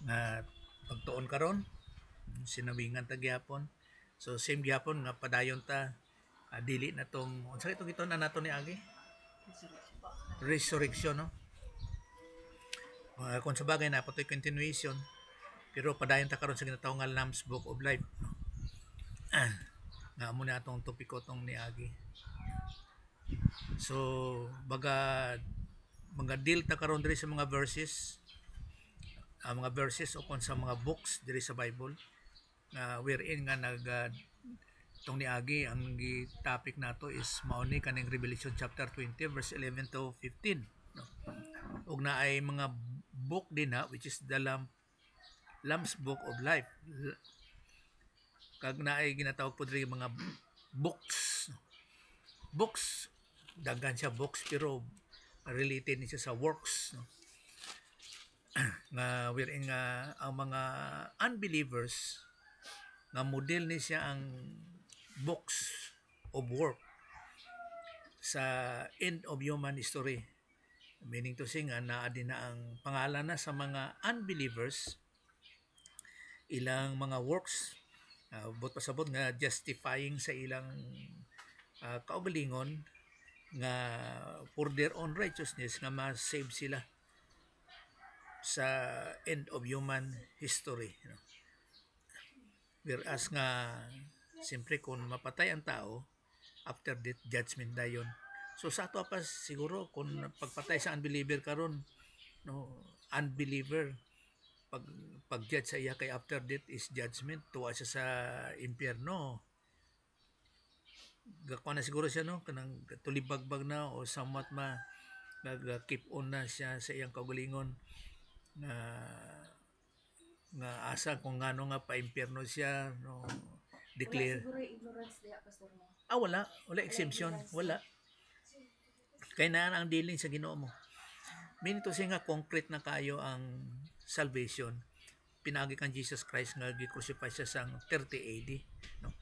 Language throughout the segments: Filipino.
nga pagtuon karon sinawingan ta gyapon. So same gyapon nga padayon ta dili na tong unsa itong giton na nato ni agi resurrection, no. Kung sa bagay na patoy continuation, pero padayon ta karon sa ginatawag nga Lamb's Book of Life, no? Nga amo na atong topiko tong niagi. So baga mga deal ta karon diri sa mga verses, mga verses o kon sa mga books diri sa Bible nga wherein nga nag tong niagi ang topic nato is mao ni kaning Revelation chapter 20 verse 11 to 15, no. Ug naay mga book din na which is the Lamb's Book of Life. Kag naay ginatawag po diri mga books. Books, daghan siya books pero related ni siya sa works, no. Nga wherein nga ang mga unbelievers nga model ni siya ang books of work sa end of human history. Meaning to say nga naa din na ang pangalan na sa mga unbelievers ilang mga works but pasabot nga justifying sa ilang kaugalingon nga for their own righteousness nga ma-save sila sa end of human history, no? Whereas nga siyempre kung mapatay ang tao after death judgment dayon. So sa ato pa siguro kung pagpatay sa unbeliever karon, no, unbeliever pag judge sa iya kay after death is judgment, tuwa siya sa impyerno. Gakuha na siguro siya, no, kanang tulibagbag na o somewhat nag-keep on na siya sa iyang kaugalingon nga asa kung ngano nga pa-impyerno siya, no, declare. Wala siguro ignorance diha, pastor mo. Wala exemption, wala. Kaya na ang dealing sa Ginoo mo. Meaning to say nga concrete na kayo ang salvation. Pinagi kang Jesus Christ nga gi-crucify siya sa 30 AD, no.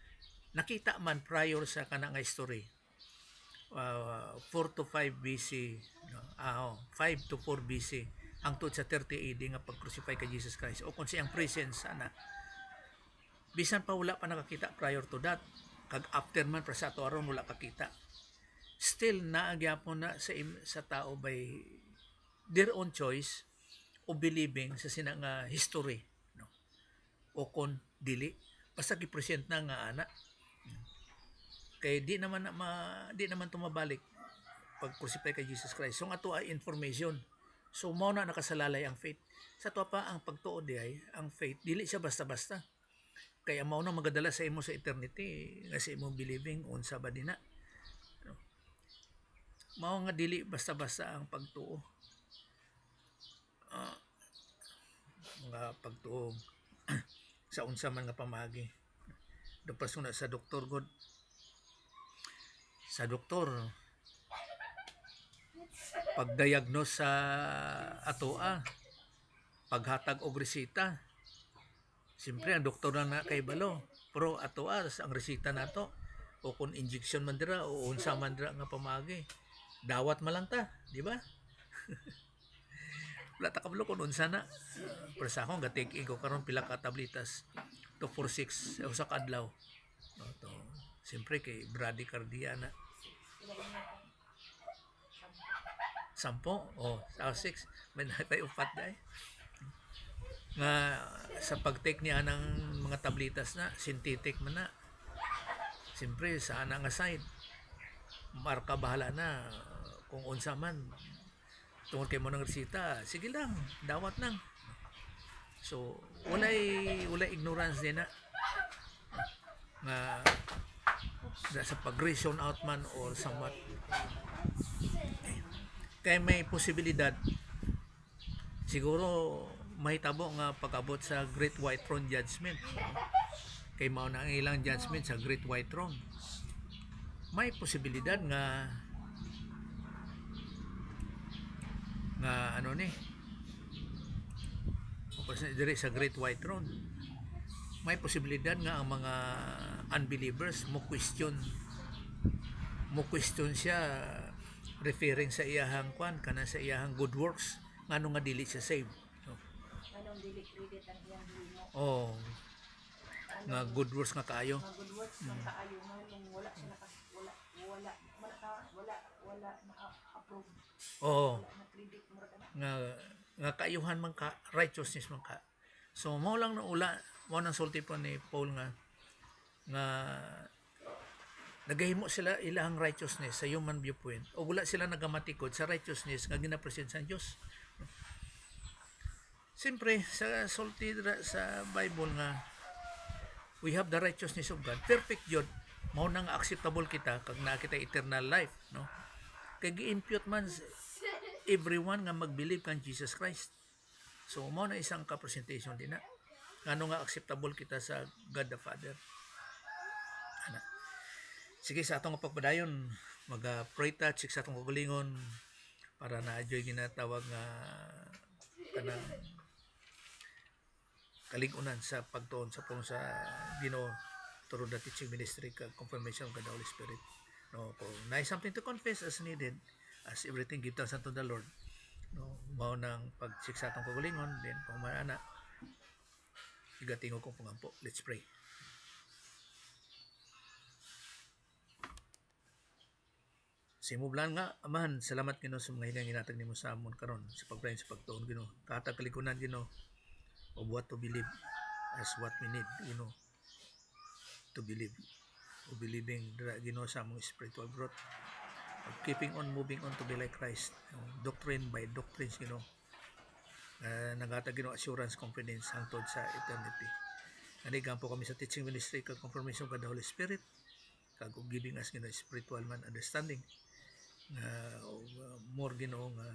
Nakita man prior sa kana nga history. 4 to 5 BC, no. 5 to 4 BC hangtod sa 30 AD nga pag-crucify kay Jesus Christ o kung siyang presence sana. Bisan pa wala pa nakakita prior to that. Kag after man para sa ato aron wala kakita. Still naagyapon na sa tao by their own choice o believing sa sina nga history, no. O kon dili basta gi-present na nga ana. Kay di naman tumabalik pag crucify kay Jesus Christ. So ato ay information. So mao na nakasalalay ang faith. Sa ato pa ang pagtuo diay, ang faith dili siya basta-basta. Kaya mao na magadala sa imo sa eternity nga sa imong believing unsa ba dina. No? Mao nga dili basta-basta ang pagtuo. Mga pagtuo sa unsa man nga pamagi. Dapat suna sa doktor god. Sa doktor pagdiagnose sa atoa, paghatag og resita. Siyempre ang doktor na kay balo, pero atoa ang resita nato o kung injection man dira o unsa man dira nga pamagi. Dawat man lang ta, di ba? Wala ta kabalo kung unsa na. Pero sa akong ga-take ko karon pila ka tablitas to 4-6 usa ka adlaw. No, to siyempre kay bradycardia na. 10 o 6 may natay upat dai nga sa pag-take niya ng mga tablitas na synthetic man na. Siyempre sa ana nga side marka bahala na kung unsa man tungod kay mo ng resita, sige lang dawat nang. So walay ignorance din na nga sa pag-reason out man or somewhat. Kaya may posibilidad siguro mahitabo nga pag-abot sa Great White Throne Judgment. Kay mao na ang ilang judgment sa Great White Throne. May posibilidad nga ano ni dire sa Great White Throne. May posibilidad nga ang mga unbelievers mo question siya referring sa iyahang kana sa iyahang good works ngano nga dili siya saved, no? dili credit ang iyang gimo. Oh, nga good works nga kaayo. Mga good works man kaayo nga nung wala siya wala na-approve. Oh, Wala na credit mo ra kana. nga kaayuhan man ka, righteousness man ka. So mao lang na ula, mao nang sulti po ni Paul nga nagahimo sila ilang righteousness sa human viewpoint o wala sila nagamatikod sa righteousness nga ginapresent sa Dios. Siyempre sa sulti sa Bible nga we have the righteousness of God, perfect jud, mao nang acceptable kita kag nakita eternal life, no? Kay gi-impute man everyone nga mag-believe kan Jesus Christ. So mao na isang ka-presentation din na ngano nga acceptable kita sa God the Father. Ana. Sige, sa atong pagpadayon mag-pray touch sa atong kagalingon para na-adyoy ginatawag nga kanang kaligunan sa pagtuon sa pulong sa Ginoo through the teaching ministry kag confirmation of the Holy Spirit. No, kung na something to confess as needed, as everything give thanks unto the Lord. No, mao nang pagsiksa atong kagalingon, then kung maana igatingog kong pangampo. Let's pray. Simublan nga, Amahan, salamat Ginoo sa mga higang ginatag nimo sa amon karon sa pagprayon sa pagtuon Ginoo. Katag kalikunan Ginoo of what to believe as what we need, to believe. O believing Ginoo sa among spiritual growth. Of keeping on moving on to be like Christ. Doctrine by doctrines Ginoo. Nagatag Ginoo assurance, confidence hangtod sa eternity. Nanigan po kami sa teaching ministry kag confirmation of the Holy Spirit kag giving us Ginoo spiritual man understanding more Ginoo nga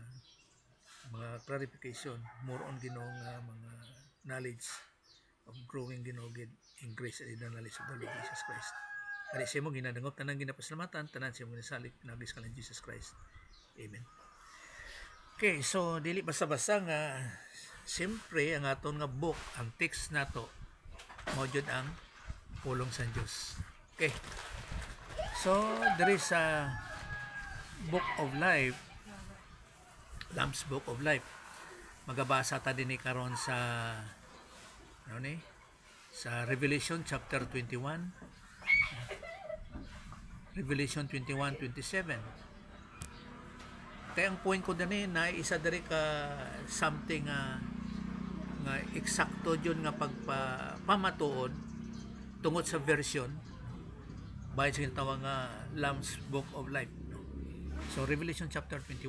mga clarification, more on Ginoo nga mga knowledge of growing Ginoo in grace and in the knowledge of the Lord Jesus Christ. Kani siya mo ginadangop tanang ginapasalamatan, tanan siya mo nisalig pinagis ka ng Jesus Christ. Amen. Okay, so dili basta-basta nga siyempre ang aton nga book, ang text nato mao jud ang pulong sa Dios. Okay. So there is a Book of Life, Lamb's Book of Life. Magabasa ta dinhi karon sa sa Revelation chapter 21. Revelation 21:27. Kaya ang point ko dinhi na isa diri ka something nga eksakto jud nga pagpamatuod tungod sa version bahin sa tawag nga Lamb's Book of Life. So Revelation chapter 21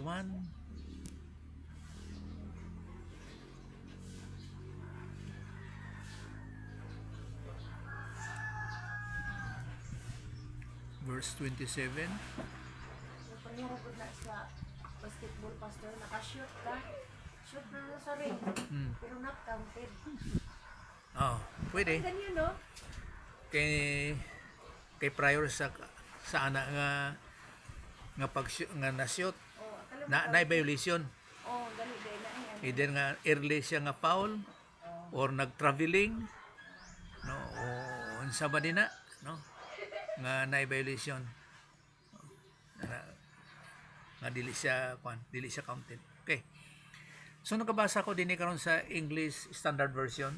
verse 27. Paniragod na sa basketball pastor, naka-shoot ka. Shoot na sa ring. Pero not counted. Pwede. Ganyan, no? Kay prior sa ana nga pag nga na-shoot na violation. Dali na yan. Either nga early siya nga foul or nag-traveling, no, o unsa ba din na, no, nga na-violation, nga dili siya counted. Okay, so nakabasa ko din karon sa English Standard Version,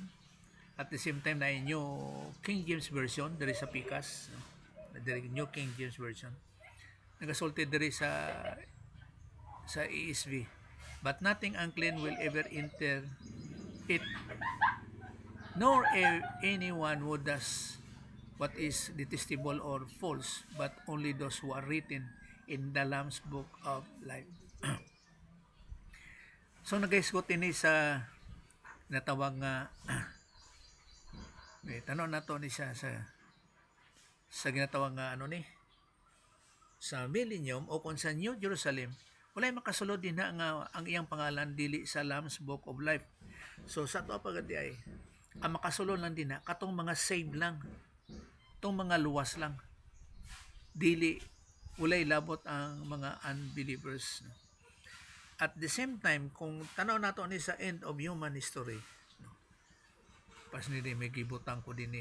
at the same time na New King James Version diri sa Pikas, diri New King James Version nagasulti diri sa ESV. But nothing unclean will ever enter it, nor anyone who does what is detestable or false, but only those who are written in the Lamb's Book of Life. So nagaisgot ini sa natawag nga tanong nato ni siya sa ginatawag nga sa millennium o kung sa New Jerusalem, walay makasulod din na nga ang iyang pangalan dili sa Lamb's Book of Life. So sa to pagadi ay ang makasulod lang din na katong mga saved lang, tong mga luwas lang, dili walay labot ang mga unbelievers. At the same time, kung tanaw nato ni sa end of human history, pas ni may gibutang ko din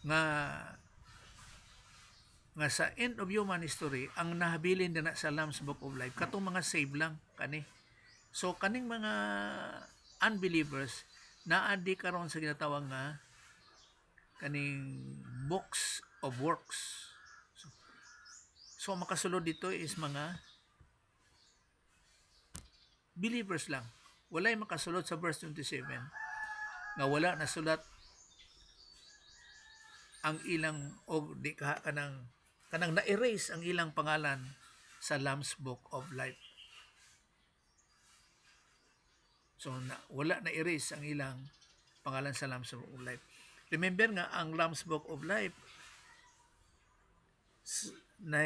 nga sa end of human history ang nahabilin din na sa Lamb's Book of Life katong mga save lang, kani. So kaning mga unbelievers naadi karon sa ginatawag nga kaning books of works. So makasulod dito is mga believers lang. Walay makasulod sa verse 27 nga wala nasulat ang ilang o di ka kanang na-erase ang ilang pangalan sa Lamb's Book of Life. So wala na-erase ang ilang pangalan sa Lamb's Book of Life. Remember nga ang Lamb's Book of Life na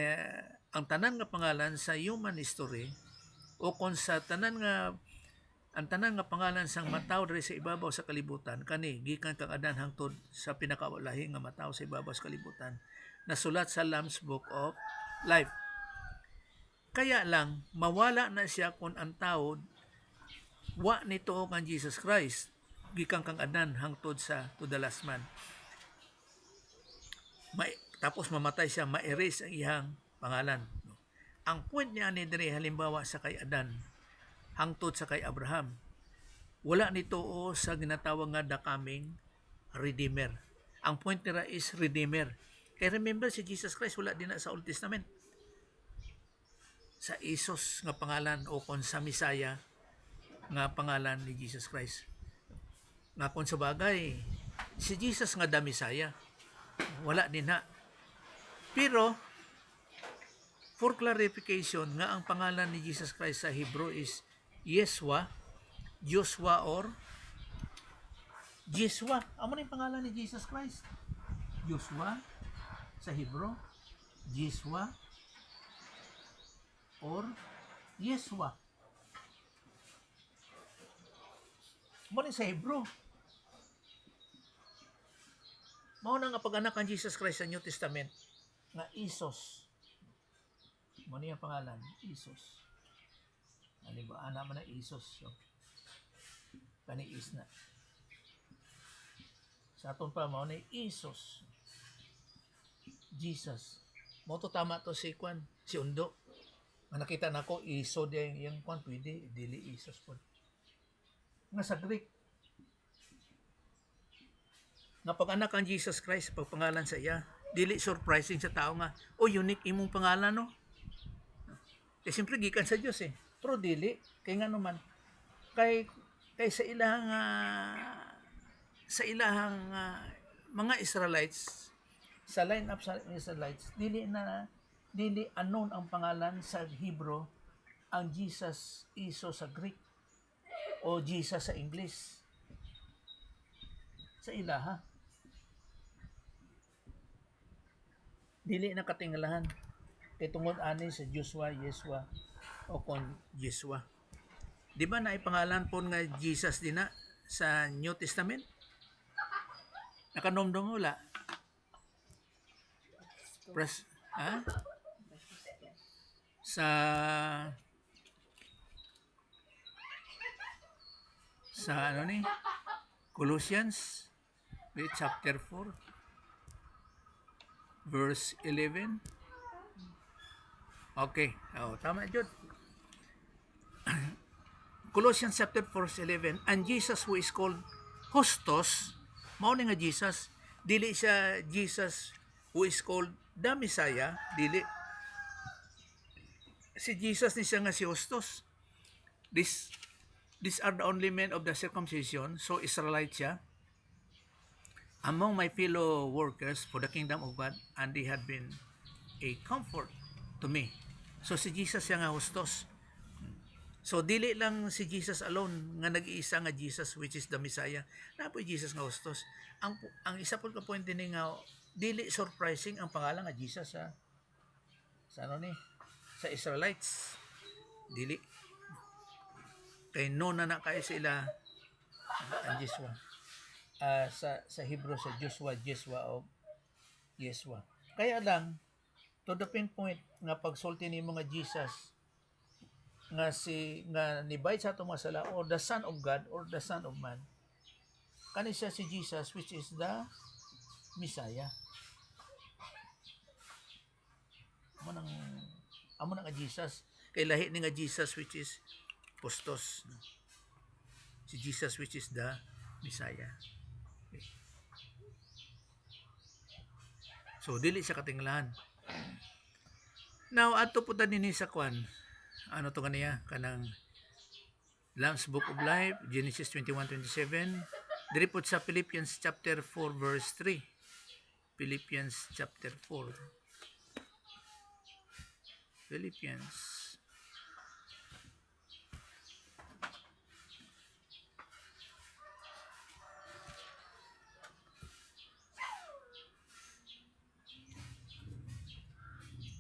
ang tanan nga pangalan sa human history o kung sa tanan nga ang tanan nga pangalan sang mataw diri sa ibabaw sa kalibutan kani gikan kang Adan hangtod sa pinakawalahi nga mataw sa ibabaw sa kalibutan nasulat sa Lamb's Book of Life. Kaya lang mawala na siya kung ang tao wa nito kang Jesus Christ gikan kang Adan hangtod sa to the last man. Tapos mamatay siya, ma-erase ang iyang pangalan. Ang point niya ni diri halimbawa sa kay Adan hangtod sa kay Abraham, wala nito o sa ginatawag nga the coming Redeemer. Ang point nila is Redeemer. Kaya remember si Jesus Christ wala din na sa Old Testament. Sa Isos nga pangalan o kon sa Misaya nga pangalan ni Jesus Christ. Nga kung sa bagay, si Jesus nga the Misaya, wala din na. Pero, for clarification, nga ang pangalan ni Jesus Christ sa Hebrew is Yeshua, Joshua or Yeshua. Ano yung pangalan ni Jesus Christ? Joshua sa Hebrew, Yeshua or Yeshua. Ano sa Hebrew? Mao na nga pag-anak ang Jesus Christ sa New Testament nga Isos. Ano yung pangalan? Isos. Ano ba? Anak man na Isos. So, kani is na. Sa aton pa, mao na Isos. Jesus. Mao to tama to si Kwan, si Undo. Nga nakita na ko, Iso din yung Kwan, pwede, dili Isos po. Nga sa Greek, nga pag-anak ang Jesus Christ, pagpangalan sa iya, dili surprising sa tao nga, unique imong pangalan, no? Eh, siyempre, gikan sa Diyos, eh. Pero dili, kay nga naman, kay sa ilahang mga Israelites, sa line-up sa Israelites, dili unknown ang pangalan sa Hebrew, ang Jesus Iso sa Greek, o Jesus sa English. Sa ilaha. Dili na katingalahan kay tungod ani sa Joshua, Yeshua o kon Yeshua. Di ba na ipangalan po nga Jesus din na sa New Testament? Nakanomdom wala? Press, ha? Sa ano ni? Colossians chapter 4 verse 11. Okay. Tama jud. Colossians chapter 4 verse 11. And Jesus who is called Hostos, mao ni nga Jesus, dili siya Jesus who is called the Messiah, dili. Si Jesus ni siya nga si Hostos. These are the only men of the circumcision, so Israelite siya, among my fellow workers for the kingdom of God, and they had been a comfort to me. So si Jesus siya nga Hostos. So dili lang si Jesus alone nga nag-iisa nga Jesus which is the Messiah. Na po Jesus nga Hostos. Ang isa po ka point din nga dili surprising ang pangalan nga Jesus sa ano ni sa Israelites. Dili kay no na kayo sila ang Joshua. Sa Hebrew sa Joshua o Yeshua. Kaya lang to the point nga pagsulti ni mga Jesus nga nibay sa atong mga sala or the Son of God or the Son of Man, kani siya si Jesus which is the Messiah. Amo nang nga Jesus kay lahi ni nga Jesus which is Pistos, no? Si Jesus which is the Messiah. Okay. So dili siya katinglahan. Now adto po ta dinhi sa kwan. Ano to kaniya kanang Lamb's Book of Life, Genesis 21:27. Diri po sa Philippians chapter 4 verse 3. Philippians chapter 4. Philippians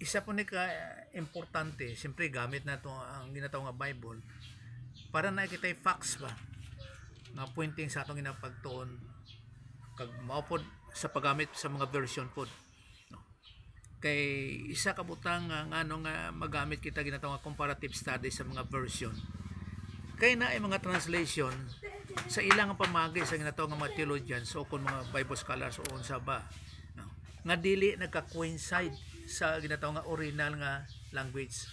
isa po ni ka importante, siyempre gamit na to ang ginatawag nga Bible para na kita facts ba nga pointing sa atong ginapagtuon kag mao pod sa paggamit sa mga version pod, no? Kay isa ka butang nga ngano nga magamit kita ginatawag nga comparative study sa mga version kay na ay mga translation sa ilang pamagi sa ginatawag nga mga theologians o kun mga Bible scholars o unsa ba, no? Nga dili nagka-coincide sa ginatawag nga original nga language.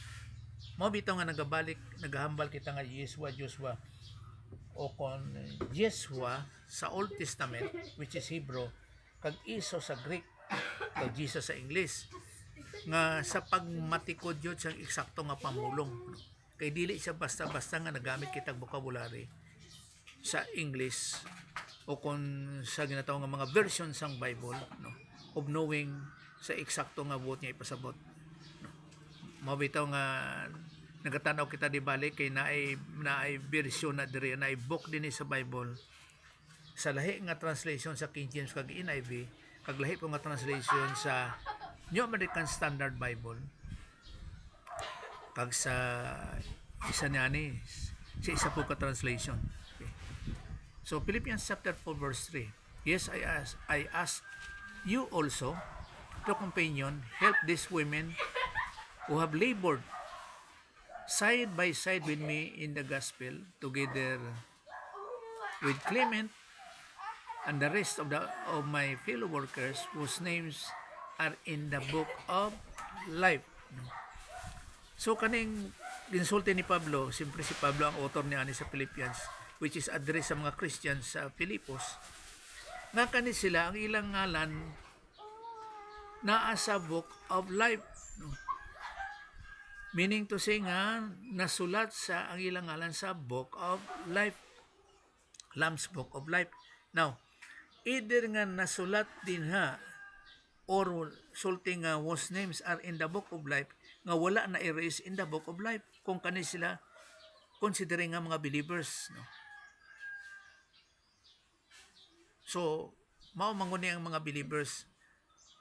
Mao bitaw nga naghambal kita nga Joshua o kon Yeshua sa Old Testament which is Hebrew kag Iso sa Greek kag Jesus sa English nga sa pagmatikod yun siyang eksakto nga pamulong, kay dili siya basta-basta nga nagamit kitag vocabulary sa English o kon sa ginatawag nga mga version sang Bible, no, of knowing sa eksakto nga buot niya ipasabot, no. Mabitaw nga nagatanaw kita di balik kay naay version na diri naay book dinhi sa Bible sa lahi nga translation sa King James kag NIV kag lahi po nga translation sa New American Standard Bible kag sa isa niani sa isa po ka translation. Okay. So Philippians chapter 4 verse 3. Yes, I ask you also to companion help these women who have labored side by side with me in the gospel, together with Clement and the rest of my fellow workers whose names are in the book of life. So kaning ginsulti ni Pablo, siyempre si Pablo ang author ni ani sa Philippians, which is address sa mga Christians sa Filipos, nga kani sila ang ilang ngalan naa sa book of life, no? Meaning to say nga nasulat sa ang ilang ngalan sa book of life, Lamb's Book of Life. Now either nga nasulat din ha or sulti nga whose names are in the book of life nga wala na erase in the book of life kung kani sila considering nga mga believers, no? So mao manguni ang mga believers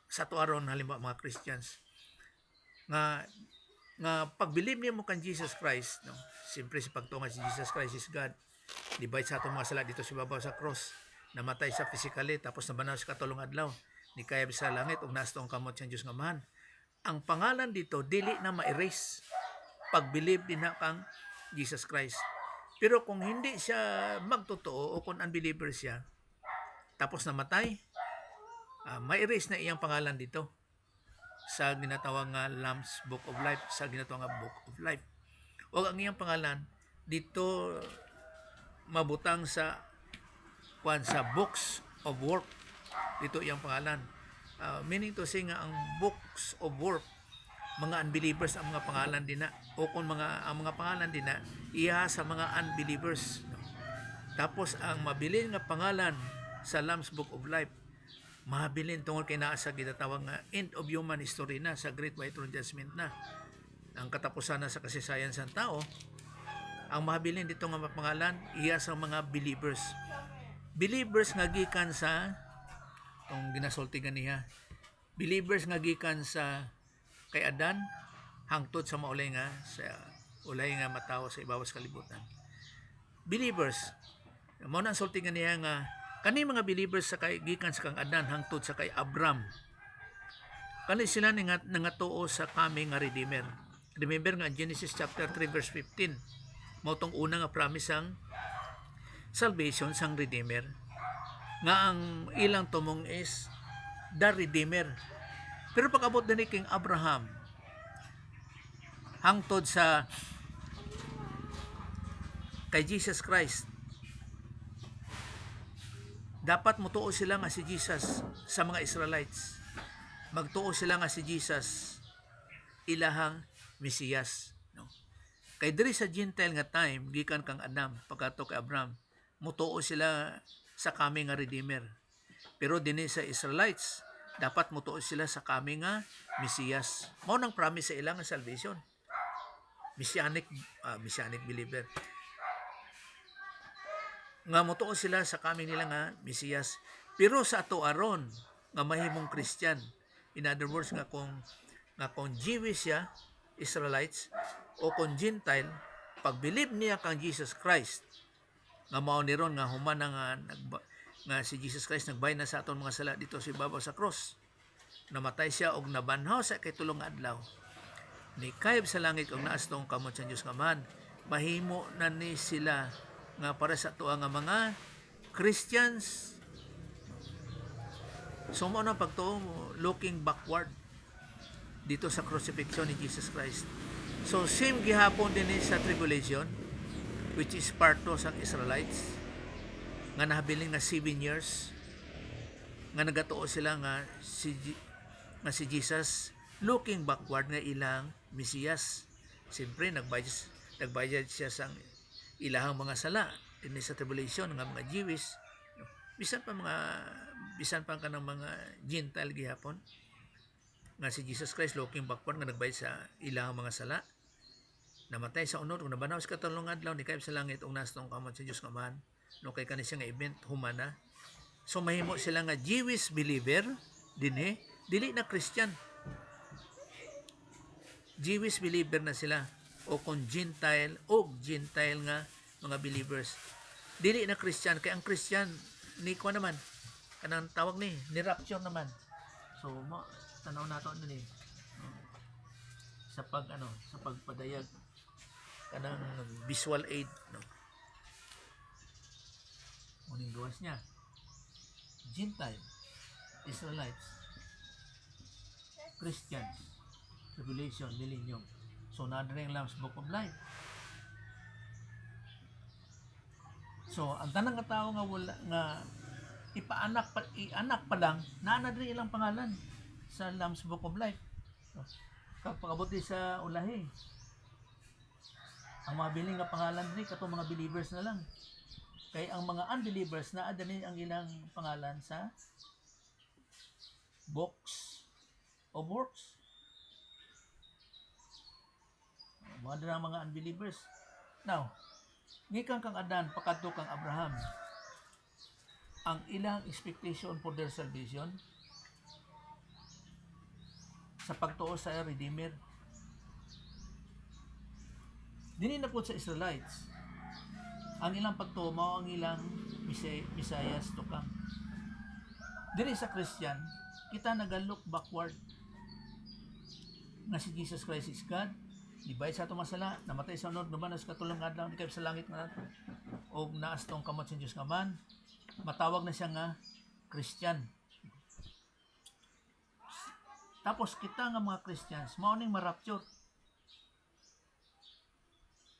sa tuaron halimbawa mga Christians nga pag-believe niyo mo kan Jesus Christ, no? Siyempre si pagtuo nga si Jesus Christ is God, divide sa atong mga sala dito sa babaw sa cross, namatay sa physically tapos nabanaw sa katulong adlaw ni kaya sa langit ug nastong kamot siyang Dios nga mahan. Ang pangalan dito dili na ma-erase pag-believe din na kang Jesus Christ. Pero kung hindi siya magtotoo o kung unbeliever siya tapos namatay, ma-erase na iyang pangalan dito sa ginatawag nga Lamb's Book of Life, sa ginatawag nga Book of Life. O ang iyang pangalan dito mabutang sa books of work. Dito iyang pangalan. Meaning to say nga ang books of work, mga unbelievers ang mga pangalan din na, o kung ang mga pangalan din na iya sa mga unbelievers, no? Tapos ang mabilin nga pangalan sa Lamb's Book of Life mahabilin tungod kay naa sa ginatawag nga end of human history na, sa Great White Throne Judgment na, ang katapusan na sa kasaysayan sa tao. Ang mahabilin dito nga pangalan iya sa mga believers nga gikan sa tong ginasultigan niya, believers nga gikan sa kay Adan hangtod sa maulay nga sa ulay nga matawo sa ibabaw sa kalibutan. Believers mao nang sultigan niya nga kani mga believers sa kay gikan sa kang Adan hangtod sa kay Abram, kani sila nangatuo sa kami nga Redeemer. Remember nga Genesis chapter 3 verse 15 mao tong una nga promise ang salvation sang Redeemer, nga ang ilang tumong is the Redeemer. Pero pag abot din king Abraham hangtod sa kay Jesus Christ. Dapat mutuo sila nga si Jesus sa mga Israelites. Magtuo sila nga si Jesus ilahang Mesiyas. No? Kay diri sa Gentile nga time, gikan kang Adam, pagkato kay Abraham, mutuo sila sa kami nga Redeemer. Pero dinhi sa Israelites, dapat mutuo sila sa kami nga Mesiyas. Mao nang promise sa ilang nga salvation. Messianic believer. Nga mutuo sila sa kami nila nga Mesiyas. Pero sa ato aron nga mahimong Christian, in other words nga kung Jewish siya, Israelites, o kung Gentile, pag believe niya kang Jesus Christ, nga mao ni ron nga human nga si Jesus Christ nagbayad na sa aton mga sala dito sa ibabaw sa cross. Namatay siya og nabanhaw sa kay tulong nga adlaw. Ni kayb sa langit og naas tong kamot sa Dios nga man, mahimo na ni sila nga para sa tuwa nga mga Christians. So mo na pagtuo looking backward dito sa crucifixion ni Jesus Christ. So same gihapon din sa tribulation, which is part to sang Israelites nga nahabiling nga 7 years nga nagatuo sila nga si Jesus looking backward nga ilang Mesiyas. Siyempre nagbayad siya sang ilahang mga sala din sa tribulation nga mga Jewish, bisan pa kanang mga Gentile gihapon nga si Jesus Christ looking backward nga nagbayad sa ilahang mga sala, namatay sa unod ug nabanaw sa katulong adlaw ni kayb sa langit ug nasa tong kamot sa Dios nga man. No kay kani siya nga event humana. So mahimo sila nga Jewish believer dinhi, dili na Christian. Jewish believer na sila, o kung Gentile nga mga believers. Dili na Christian, kay ang Christian ni kuan naman kanang tawag ni rapture naman. So tanaw nato ni sa pagpadayag kanang visual aid, no. Muning gawas niya Gentile, Israelites, Christians, tribulation, millennium. So nadring Lamb's Book of Life. So ang tanang katao nga wala nga ianak pa lang nadring ilang pangalan sa Lamb's Book of Life. So, kapag abot sa ulahi, ang mga biling nga pangalan diri katong mga believers na lang. Kay ang mga unbelievers na adani ang ilang pangalan sa books of works. Mga dira mga unbelievers. Now, gikan kang Adan pakadto kang Abraham, ang ilang expectation for their salvation sa pagtuo sa Redeemer. Dili na po sa Israelites, ang ilang pagtuo mao ang ilang Messiah to come. Diri sa Christian, kita nagalook backward nga si Jesus Christ is God, dibayad sa atong masala, namatay sa unod, nabanas katulong adlaw ni kayb sa langit nga og naas tong kamot sa Dios nga man. Matawag na siya nga Christian. Tapos kita nga mga Christians mao ning ma-rapture.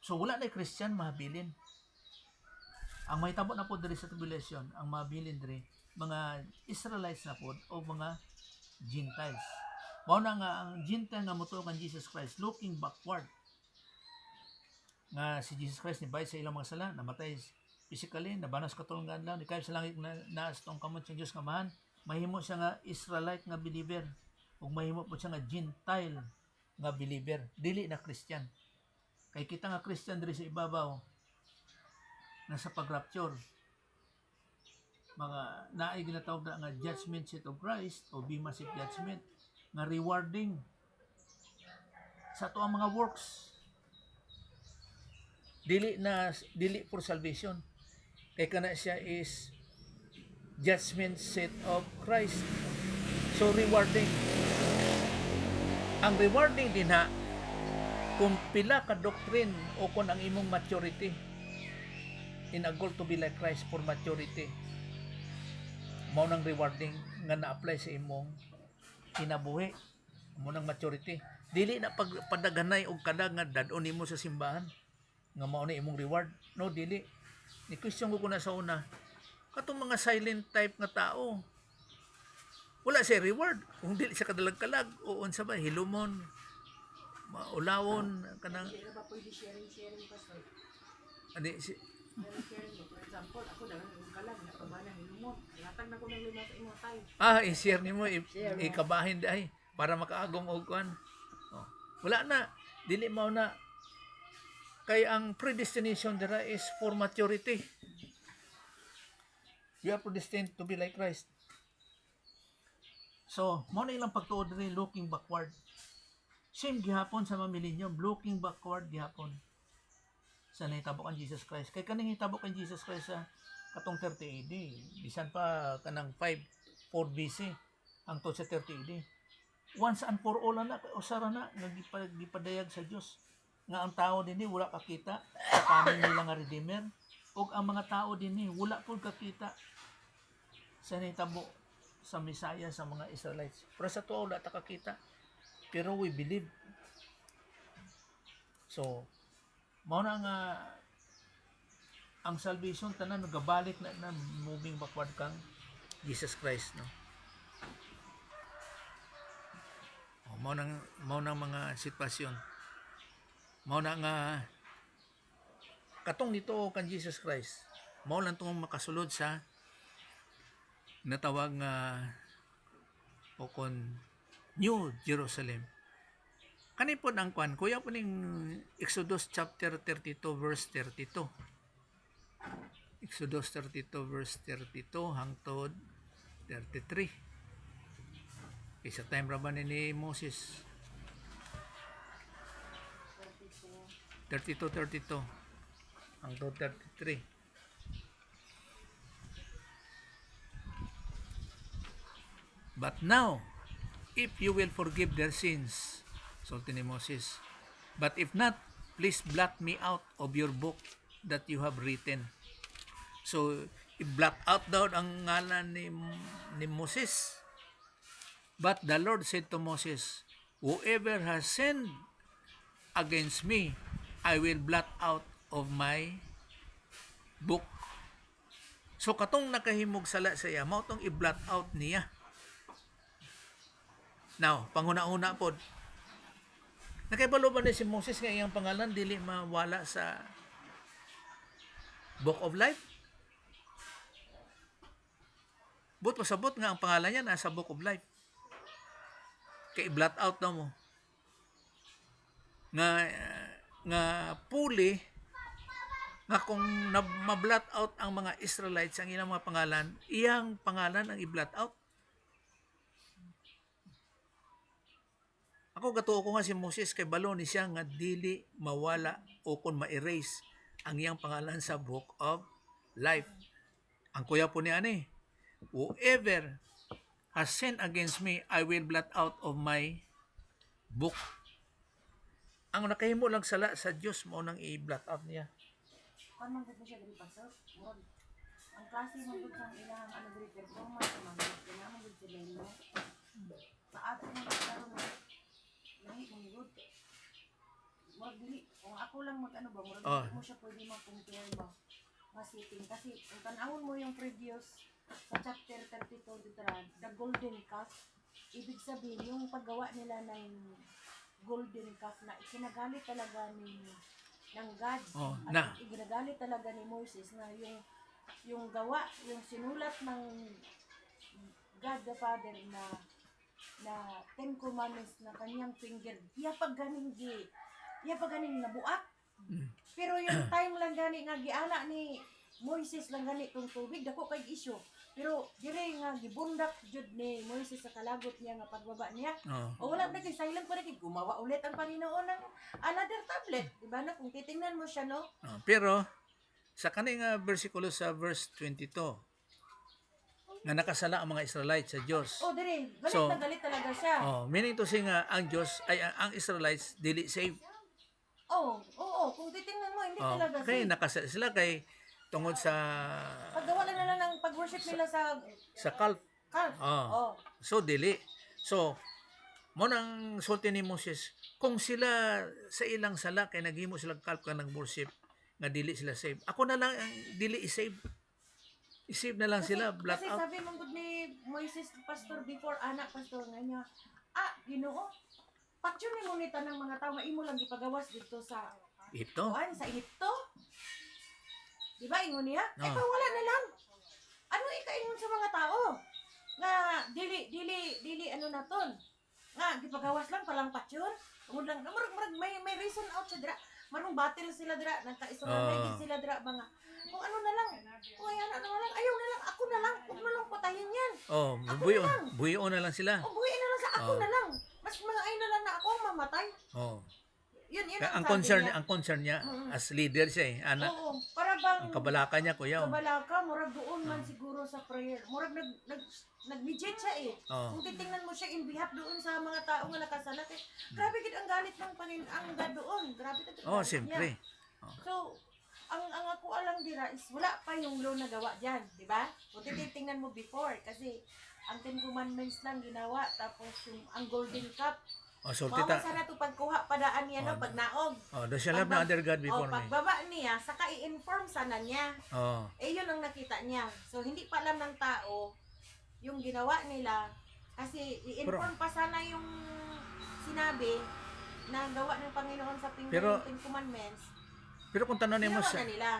So wala na Christian mahabilin. Ang mahitabo na po diri sa tribulation, ang mahabilin diri mga Israelites na po o mga Gentiles. Mao na nga ang Gentile nga motuo kan Jesus Christ looking backward. Nga si Jesus Christ nibayad sa ilang mga sala, namatay physically, nabanas katulong adlaw ni kayb sa langit na naas tong kamot sa Dios nga man. Mahimo siya nga Israelite nga believer ug mahimo po siya nga Gentile nga believer, dili na Christian. Kay kita nga Christian diri sa ibabaw na sa pag-rapture, mga naay ginatawag na nga judgment seat of Christ o bema seat judgment nga rewarding sa ato ang mga works, dili for salvation. Kay kana siya is judgment seat of Christ, so rewarding. Ang rewarding din ha kung pila ka doctrine o kung ang imong maturity in a goal to be like Christ for maturity, mao nang rewarding nga na-apply sa imong kinabuhi, mo nang maturity. Dili na pagpadaganay og kada nga dadon nimo sa simbahan. nga mao na imong reward. No, dili. Ni question ko na sa una, katong mga silent type nga tao, wala siya reward. Kung dili siya kadalag-kalag, o unsa ba, hilumon, maulawon, kanang, Hindi na ba pwede sharing, pastor? ani, si, Sharing mo. For example, ako dahil yung kalag, nakabala, hilumon. Latag na ko ng 5 sa imo tayo. i-share nimo, ikabahin dahi, para makaagom og kuan. Oh. Wala na, dili mao na, kay ang predestination dira is for maturity. You are predestined to be like Christ. So, mo na ilang pagtuod diri looking backward. Same gihapon sa mga millennium, looking backward gihapon sa nahitabo kan Jesus Christ. Kay kaning hitabo kan Jesus Christ sa katong 30 AD, bisan pa kanang 4 BC hangtod sa 30 AD. Once and for all na usara na nga gipadayag sa Dios nga ang tao dinhi wala kakita sa kaning nila nga redeemer, ug ang mga tao dinhi wala pud kakita sa nahitabo sa Messiah sa mga Israelites. Pero sa tuwa wala ta kakita. Pero we believe. So, mao na nga ang salvation tanan nagabalik na moving backward kang Jesus Christ, no. Mao nang mga sitwasyon. Mao na nga katong dito kan Jesus Christ. Mao lang tong makasulod sa natawag nga o kon New Jerusalem. Kani po ang kwan, kuya po ning Exodus chapter 32 verse 32. Exodus 32 verse 32 hangtod 33. Isa time ra ba ni Moses? 32 hangtod 33. But now, if you will forgive their sins, sulti ni Moses. But if not, please blot me out of your book that you have written. So, i-blot out daw ang ngalan ni Moses. But the Lord said to Moses, whoever has sinned against me, I will blot out of my book. So, katong nakahimog sala sa iya, mao tong i-blot out niya. Now, panghuna-una pod. Nakaibalo ba ni si Moses nga iyang pangalan dili mawala sa Book of Life? But pasabot nga ang pangalan niya nasa Book of Life. Kay blot out daw mo. Nga puli nga kung ma-blot out ang mga Israelites ang ilang mga pangalan, iyang pangalan ang i-blot out. Ako gatuo ko nga si Moses kay balo ni siya nga dili mawala o kon ma-erase ang iyang pangalan sa Book of Life. Ang kuya po ni ani, whoever has sinned against me, I will blot out of my book. Ang nakahimo lang sala sa Dios mo nang i-blot out niya. Paano mo siya diri pastor? Ang klase mo gud sang ilang ano diri performance man gud mo gud sila no. Sa ato mo karon lahi mo gud. Murag dili kung ako lang mag-ano ba murag mo siya pwede ma-compare ba. Masiting kasi kung tan-awon mo yung previous sa chapter 32 dito the golden calf, ibig sabihin yung paggawa nila ng golden calf na ikinagalit talaga ng God. At iginagalit talaga ni Moses na yung gawa, yung sinulat ng God the Father na 10 commandments na kanyang finger, iya pag ganing nabuak. Pero yung time lang gani nga giana ni Moises lang gani tong tubig dako kay issue. Pero dire nga gibundak jud ni Moises sa kalagot niya nga pagbaba niya. O wala na kay silent pa kay gumawa ulit ang Panginoon ng another tablet, di ba na kung titingnan mo siya no? Pero sa kaning bersikulo sa verse 22 nga nakasala ang mga Israelites sa Diyos. Dire, galit talaga siya. Meaning to say nga ang Diyos ay ang Israelites dili saved. Kung titingnan mo hindi talaga kay nakasala sila kay tungod sa paggawa na lang ng pag-worship nila sa calf. So dili. So mo nang sulti ni Moses kung sila sa ilang sala kay naghimo sila calf ka ng worship nga dili sila save. Ako na lang ang dili i-save. I-save na lang sila, blot kasi out. sabi mong good ni Moises Pastor before anak pastor nga niya, Ginoo, patyon ni mo ni tanang mga tao nga imo lang gipagawas dito sa Ito. kuan sa Ehipto. Di ba ingon niya? Oh. Wala na lang. Ano ikaingon sa mga tao? Nga dili ano naton. Nga gipagawas lang palang patyon. Tungod lang murag may reason out sa dira. Marong battle sila dira, nagka-Israel sila dira ba nga. Kung ano na lang. Kung ano na lang, ayaw na lang, ako na lang, huwag na lang patayin yan. Oh, buyo na lang sila. O buhay na lang sa ako na lang. Mas mga ay na lang na ako ang mamatay. Oh. Yun Ang sabi concern niya. ang concern niya as leader siya eh. Anak, Oo, para bang ang kabalaka niya kuya. kabalaka, murag doon man siguro sa prayer. Murag nag-mediate siya eh. Oh. Kung titingnan mo siya in behalf doon sa mga tao nga nakasalat eh. Grabe gid ang galit ng ang God doon. Grabe ta Oh, siyempre. So, ang ako alang dira is wala pa yung law na gawa diyan, di ba? Kung titingnan mo before kasi ang Ten Commandments lang ginawa tapos yung ang Golden Cup. Oh, so Mao tita. sana to pagkuha padaan niya no pag naog. Oh, does she love no other God before me? Pagbaba niya, saka i-inform sana niya. Oh. Yun ang nakita niya. So, hindi pa alam ng tao yung ginawa nila. Kasi, i-inform pa sana yung sinabi na gawa ng Panginoon sa Pero- Ten Commandments. Pero kung tanaw nimo Ginawa sa na nila.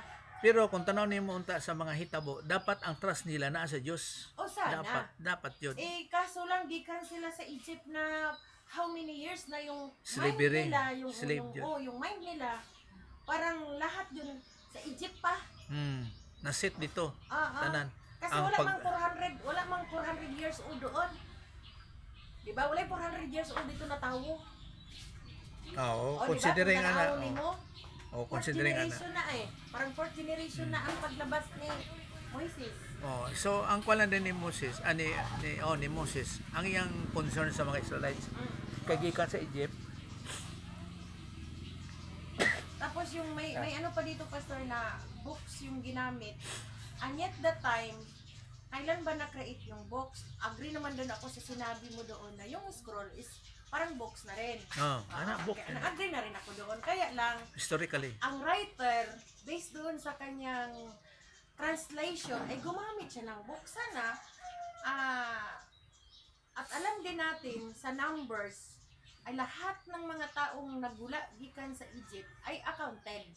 Pero kung tanaw nimo unta sa mga hitabo, dapat ang trust nila naa sa Dios. O sana. Dapat 'yun. Kaso lang, gikan sila sa Egypt na how many years na yung Slavery. mind nila, yung, Slave yun. yung mind nila, parang lahat yun sa Egypt pa. Na-set dito. Tanan. Kasi Ang wala mang 400 years old doon. Di ba? Wala 400 years old dito na tao. Oo, O, considering diba? ana. Fourth Considering ana. generation na eh. Parang fourth generation na ang paglabas ni Moises. Oh, so ang kwala din ni Moses, ni Moses, ang iyang concern sa mga Israelites kay gikan sa Egypt. Tapos yung may ano pa dito pastor na books yung ginamit. And yet that time, kailan ba na-create yung box? Agree naman doon ako sa sinabi mo doon na yung scroll is parang box na rin. Book. Agree na rin ako doon. Kaya lang, Historically. ang writer, based doon sa kanyang translation, ay gumamit siya ng book. Sana, at alam din natin sa Numbers, ay lahat ng mga taong nagula gikan sa Egypt ay accounted.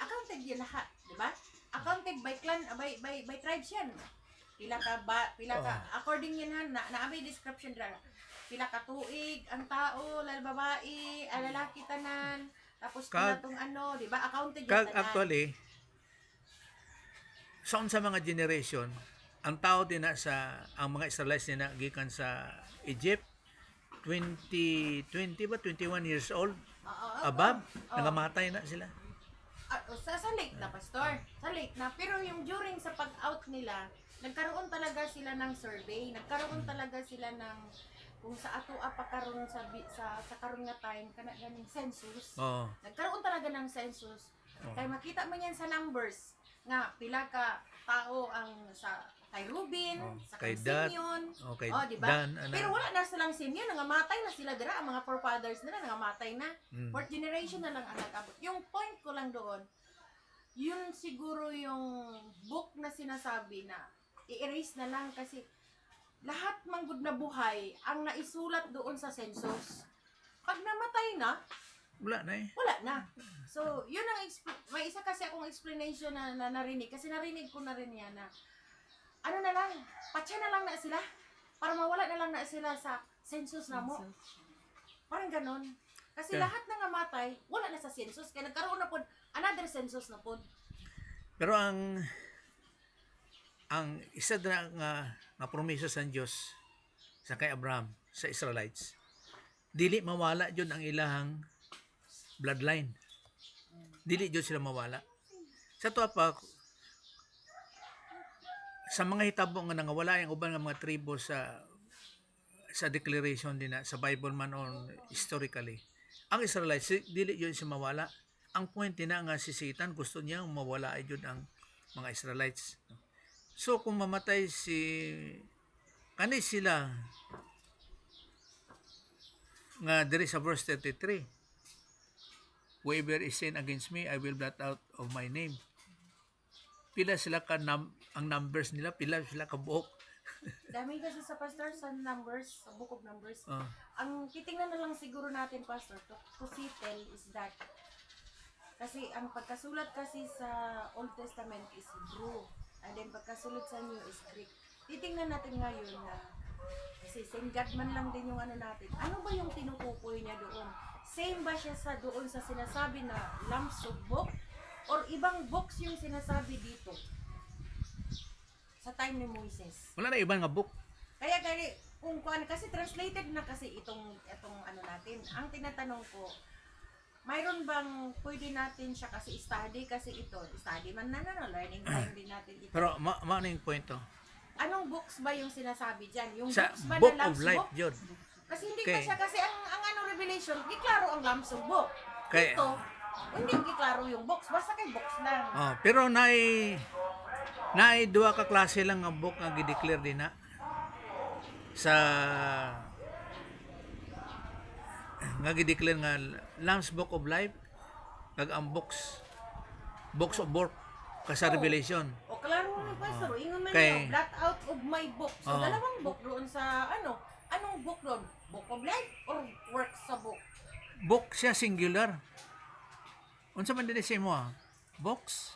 Accounted yan lahat, di ba? Accounted by clan, by tribes yan. Pila ka, according yan naabay description dira. Pila ka tuig, ang tao, babae, lalaki tanan, tapos pila tong ano, di ba? Accounted yan tanan. Actually, sa mga generation, ang tao din na ang mga Israelites din na gikan sa Egypt, 20 ba 21 years old above, nangamatay na sila. Sa late na pastor, sa late na, pero yung during sa pag-out nila, nagkaroon talaga sila ng survey, nagkaroon talaga sila ng kung sa ato pa karon sa karon nga time kana ganing census. Nagkaroon talaga ng census. Kay makita man yan sa numbers nga pila ka tao ang sa kay Ruben, sa kay Simeon. Diba? Dan, pero wala na silang Simeon, nangamatay na sila dira, ang mga forefathers nila nangamatay na. Fourth generation na lang ang nag-abot. Yung point ko lang doon, yun siguro yung book na sinasabi na i-erase na lang kasi lahat manggod na buhay ang naisulat doon sa census. Pag namatay na, wala na eh. wala na. So, yun ang may isa kasi akong explanation na narinig kasi narinig ko na rin yan na ano na lang, patya na lang na sila para mawala na lang na sila sa census na mo. Parang ganon. Kasi lahat na namatay, wala na sa census. Kaya nagkaroon na po another census na po. Pero ang isa na nga promiso sa Dios sa kay Abraham sa Israelites, dili mawala jud ang ilahang bloodline. Dili jud sila mawala. Sa to pa sa mga hitabo nga nangawala yung uban nga mga tribo sa declaration din na sa Bible man on historically, ang Israelites dili yun siya mawala. Ang point na nga si Satan gusto niya mawala yun ang mga Israelites. So kung mamatay kani sila nga diri sa verse 33, whoever is sin against me, I will blot out of my name. Pila sila ang numbers nila, pila sila ka buok. Dami kasi sa pastor sa numbers, sa book of numbers. Oh. Ang titingnan na lang siguro natin, pastor, to settle is that kasi ang pagkasulat kasi sa Old Testament is Hebrew, and then pagkasulat sa New is Greek. Titingnan natin ngayon na kasi same God man lang din yung ano natin. Ano ba yung tinutukoy niya doon? Same ba siya sa doon sa sinasabi na Lambs of Book? Or ibang books yung sinasabi dito? Sa time ni Moises. Wala na ibang nga book. Kaya kung kuan kasi translated na kasi itong ano natin. Ang tinatanong ko, mayroon bang pwede natin siya kasi study kasi ito, study man na learning time din natin ito. Pero ano yung point to? Anong books ba yung sinasabi diyan? Yung Sa books ba Book na of Lambs Life, Book? Jod. Kasi hindi Okay. pa siya kasi ang ano Revelation, giklaro ang Lambs of Book. Kay- Ito, hindi giklaro yung books, basta kay books lang. Oh, pero naay duha ka klase lang nga book nga gi-declare din na sa nga gi-declare nga Lamb's Book of Life kag ang books of work ka sa Revelation. O klaro ni pastor, ingon man Kay- niya, blot out of my book. So Oh. dalawang book doon sa anong book doon? Book of Life or works sa book? Book siya singular. Unsa man dinhi mo? Books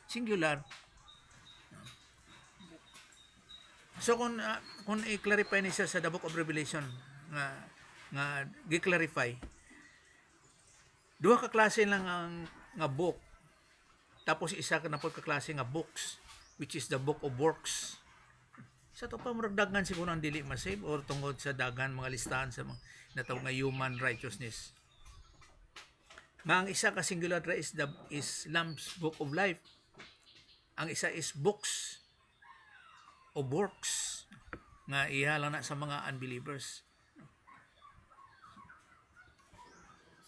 singular. So kung i-clarify ni siya sa the Book of Revelation nga gi-clarify, duha ka klase lang ang nga book. Tapos isa ka na po ka klase nga books, which is the book of works. Sa to pa murag daghan siguro ang dili masave or tungod sa daghan mga listahan sa mga natawag nga human righteousness. Nga ang isa ka singular is Lamb's Book of Life. Ang isa is books of works nga ihala na sa mga unbelievers.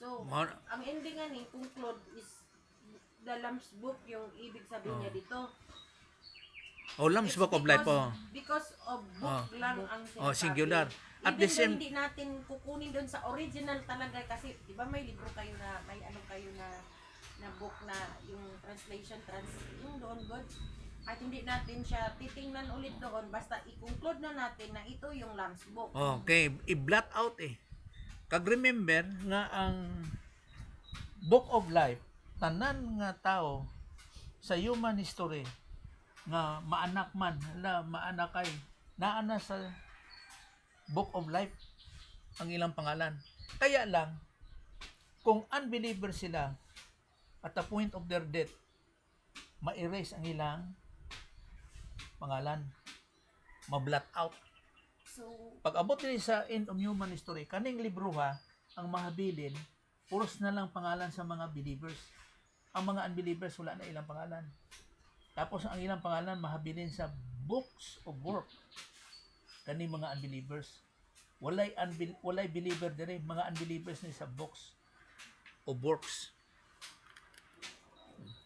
So, Mao- ang ending nga ni conclude is the Lamb's Book yung ibig sabihin niya dito. Lamb's It's Book of Life po. Because of book lang ang sinasabi. Singular. At Even the same- though hindi natin kukunin doon sa original talaga kasi, di ba may libro kayo na, may ano kayo na book na yung translation, yung doon, God. At hindi natin siya titingnan ulit doon, basta i-conclude na natin na ito yung Lamb's Book. Okay, i-blot out eh. Kag remember nga ang Book of Life, tanan nga tao sa human history nga maanak man, maanak kay naana sa Book of Life ang ilang pangalan. Kaya lang kung unbeliever sila at the point of their death, ma-erase ang ilang pangalan, ma-blot out. So, Pag abot din sa end of human history, kaning libro ha, ang mahabilin, puros na lang pangalan sa mga believers. Ang mga unbelievers, wala na ilang pangalan. Tapos ang ilang pangalan, mahabilin sa books of work. Kaning mga unbelievers. Walay believer dire, mga unbelievers ni sa books of works.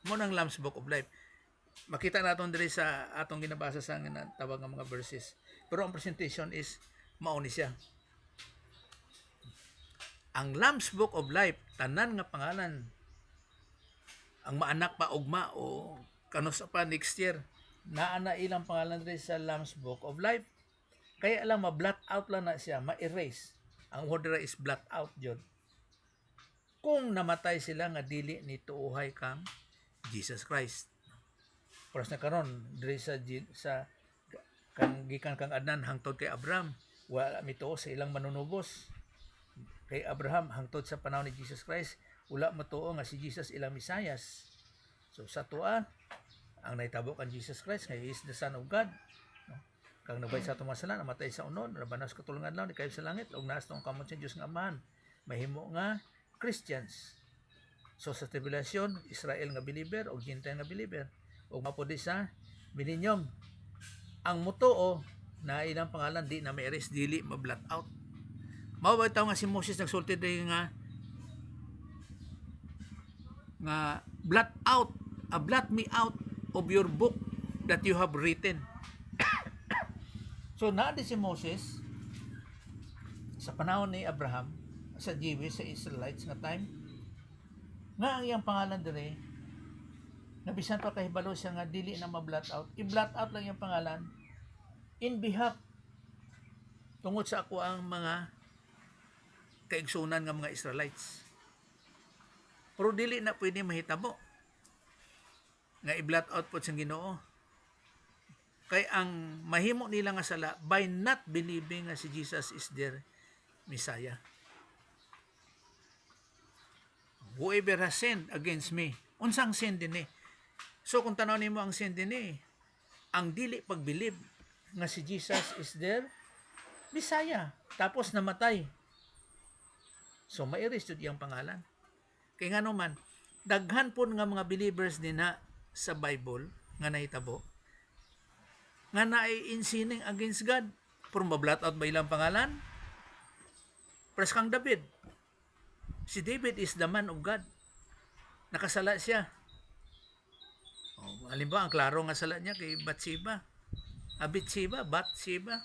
Mo nang Lamb's Book of Life. Makita naton dire sa atong ginabasa sa tawag nga mga verses. Pero ang presentation is mao ni siya. Ang Lamb's Book of Life, tanan nga pangalan. Ang maanak pa ugma o kanos pa next year, naa na ilang pangalan dire sa Lamb's Book of Life. Kaya lang ma-blot out lang na siya, ma-erase. Ang word is blot out jud. Kung namatay sila nga dili ni tuuhay kang Jesus Christ. Oras na karon diri sa kang gikan kang Adnan hangtod kay Abraham, wala mituo sa ilang manunubos. Kay Abraham hangtod sa panahon ni Jesus Christ, wala matuo nga si Jesus ilang Misayas. So sa tuwa ang naitabo kan Jesus Christ nga he is the Son of God. No? Kang nabay sa atong masalan, namatay sa unon, nabanas katulungan lang ni kayo sa langit, ug naas tong kamot sa Dios nga Amahan. Mahimo nga Christians. So sa tribulation, Israel nga believer o Gentile nga believer. O mapudi sa millennium. Ang mutuo na ilang pangalan di na may erase, dili ma-blot out. Mao ba taw nga si Moses nagsulti diri nga blot out, blot me out of your book that you have written. So naadi si Moses sa panahon ni Abraham, sa Jewish, sa Israelites nga time, nga ang iyang pangalan dire, nabisan pa kahibalo siya nga dili na ma-blot out, i-blot out lang yung pangalan in behalf tungod sa ako ang mga kaigsunan nga mga Israelites. Pero dili na pwede mahitabo nga i-blot out po sa Ginoo. Kay ang mahimo nila nga sala by not believing nga si Jesus is their Messiah. Whoever has sinned against me, unsang sin din eh. So kung tanaw nimo ang sin din eh, ang dili pagbilib nga si Jesus is their Messiah, tapos namatay. So ma-erase jud iyang pangalan. Kay ngano man, daghan pon nga mga believers din na sa Bible nga nahitabo nga naay in sinning against God, pero ma-blot out ba ilang pangalan? Pres kang David. Si David is the man of God. Nakasala siya. Halimbawa, ang klaro nga sala niya kay Bathsheba. Bathsheba.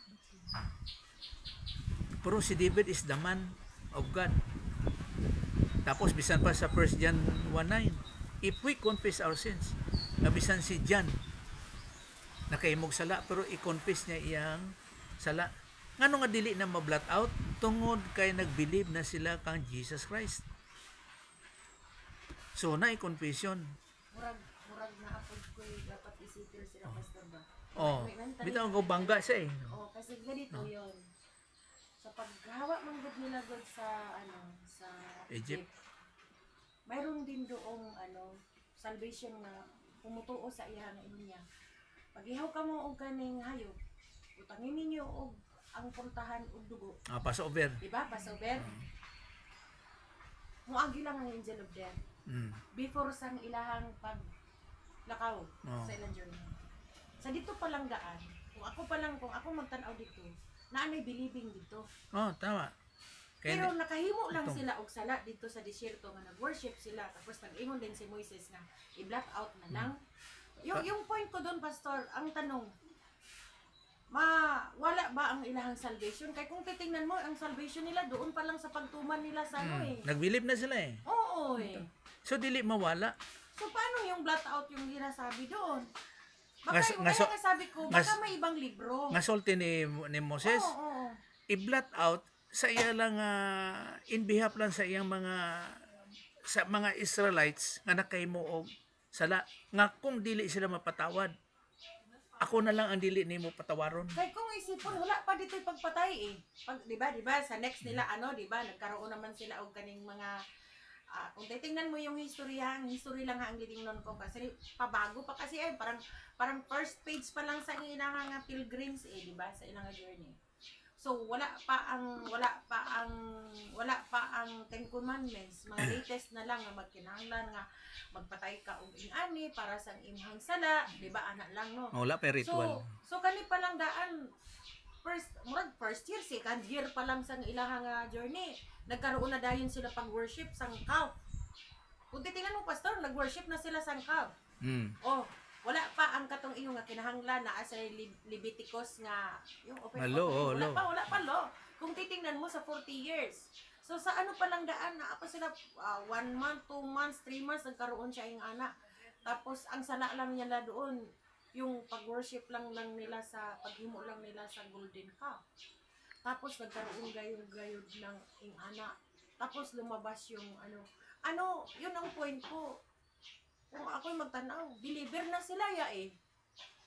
Pero si David is the man of God. Tapos, bisan pa sa 1 John 1:9, if we confess our sins, nabisan si John, nakahimog sala, pero i-confess niya iyang sala. Ngano nga dili na ma-blot out? Tungod kay nag-believe na sila kang Jesus Christ. So, na-confession. Murag na apod ko dapat isipir sila pastor ba? Bitaw ko bangga siya eh. Kasi ganito yon. Sa paghawa man gud nila gud sa sa Egypt. Mayroon din doong salvation na pumutuo sa iyang inya. Pag ihaw ka mo og kaning hayop, utangin ninyo og ang puntahan og dugo. Passover. Diba? Passover. Muagi lang ang angel of death. Before sang ilahang paglakaw sa ilang journey. Sa dito palang daan, kung ako magtanaw dito, naanay believing dito. Tama. Pero nakahimo lang sila og sala dito sa disyerto nga nag-worship sila, tapos nag-ingon din si Moises nga i-black out na lang. Yung point ko doon, pastor, ang tanong, wala ba ang ilahang salvation? Kaya kung titingnan mo, ang salvation nila doon pa lang sa pagtuman nila sa Nag-believe na sila eh. Oo eh. So, dili mawala. So, paano yung blot out yung ginasabi doon? Baka kaya sabi ko, baka may ibang libro. Nga sulti ni Moses, Oo. i-blot out sa iya lang, in behalf lang sa iyang mga Israelites nga nakahimo og sala. Nga kung dili sila mapatawad, ako na lang ang dili nimo patawaron. Kaya kung isipon, wala pa dito'y pagpatay eh. Diba, sa next nila, diba, nagkaroon naman sila og kaning mga, kung titingnan mo yung history lang ang gitingnon ko kasi pabago pa kasi parang first page pa lang sa ilang nga pilgrims diba, sa ilang journey. So wala pa ang Ten Commandments, mga latest na lang nga magkinahanglan nga magpatay ka og ingani para sa imhang sala, di ba ana lang no. Wala pa ritual. So kani pa lang daan first year, second year pa lang sang ilahang journey. Nagkaroon na dayon sila pag-worship sang calf. Kung titingnan mo pastor, nag-worship na sila sang calf. Wala pa ang katong iyo nga kinahanglan na sa Leviticus nga yung wala pa lo. Kung titingnan mo sa 40 years. So sa ano pa lang daan na pa sila 1 month, 2 months, 3 months nagkaroon siya ing ana. Tapos ang sala lang niya doon yung pag-worship lang nila sa paghimo lang nila sa golden calf. Tapos nagkaroon gayud ng ing ana. Tapos lumabas yung yun ang point ko. Kung ako'y magtanaw, believer na sila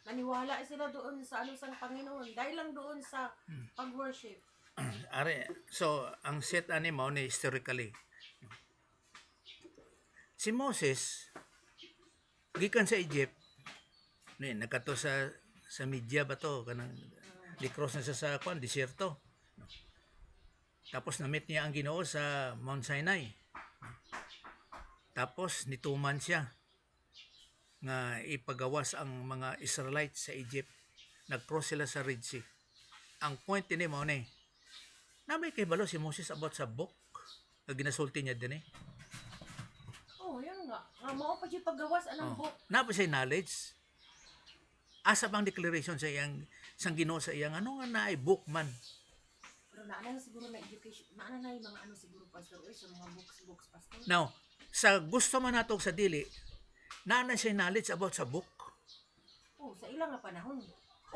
naniwala sila doon sa sang Panginoon dahil lang doon sa pag-worship. So ang set mo ni historically, si Moses gikan sa Egypt, nagkato sa media ba to kanang di-cross na sa disyerto. Tapos na-meet niya ang Ginoo sa Mount Sinai. Tapos nituman siya nga ipagawas ang mga Israelites sa Egypt. Nag-cross sila sa Red Sea. Ang point din mo na nabay kay balo si Moses about sa book na ginasulti niya din Yun nga. Mao pa siya paggawas anang book. Napa siya knowledge. Asa bang declaration sa iyang sang Ginoo sa iyang nga naay book man. Pero naana na siguro na education, naana na yung mga ano siguro pastor, oy, sa mga books pastor. Now, sa gusto man nato sa dili, na siya knowledge about sa book. Oh, sa ilang nga panahon.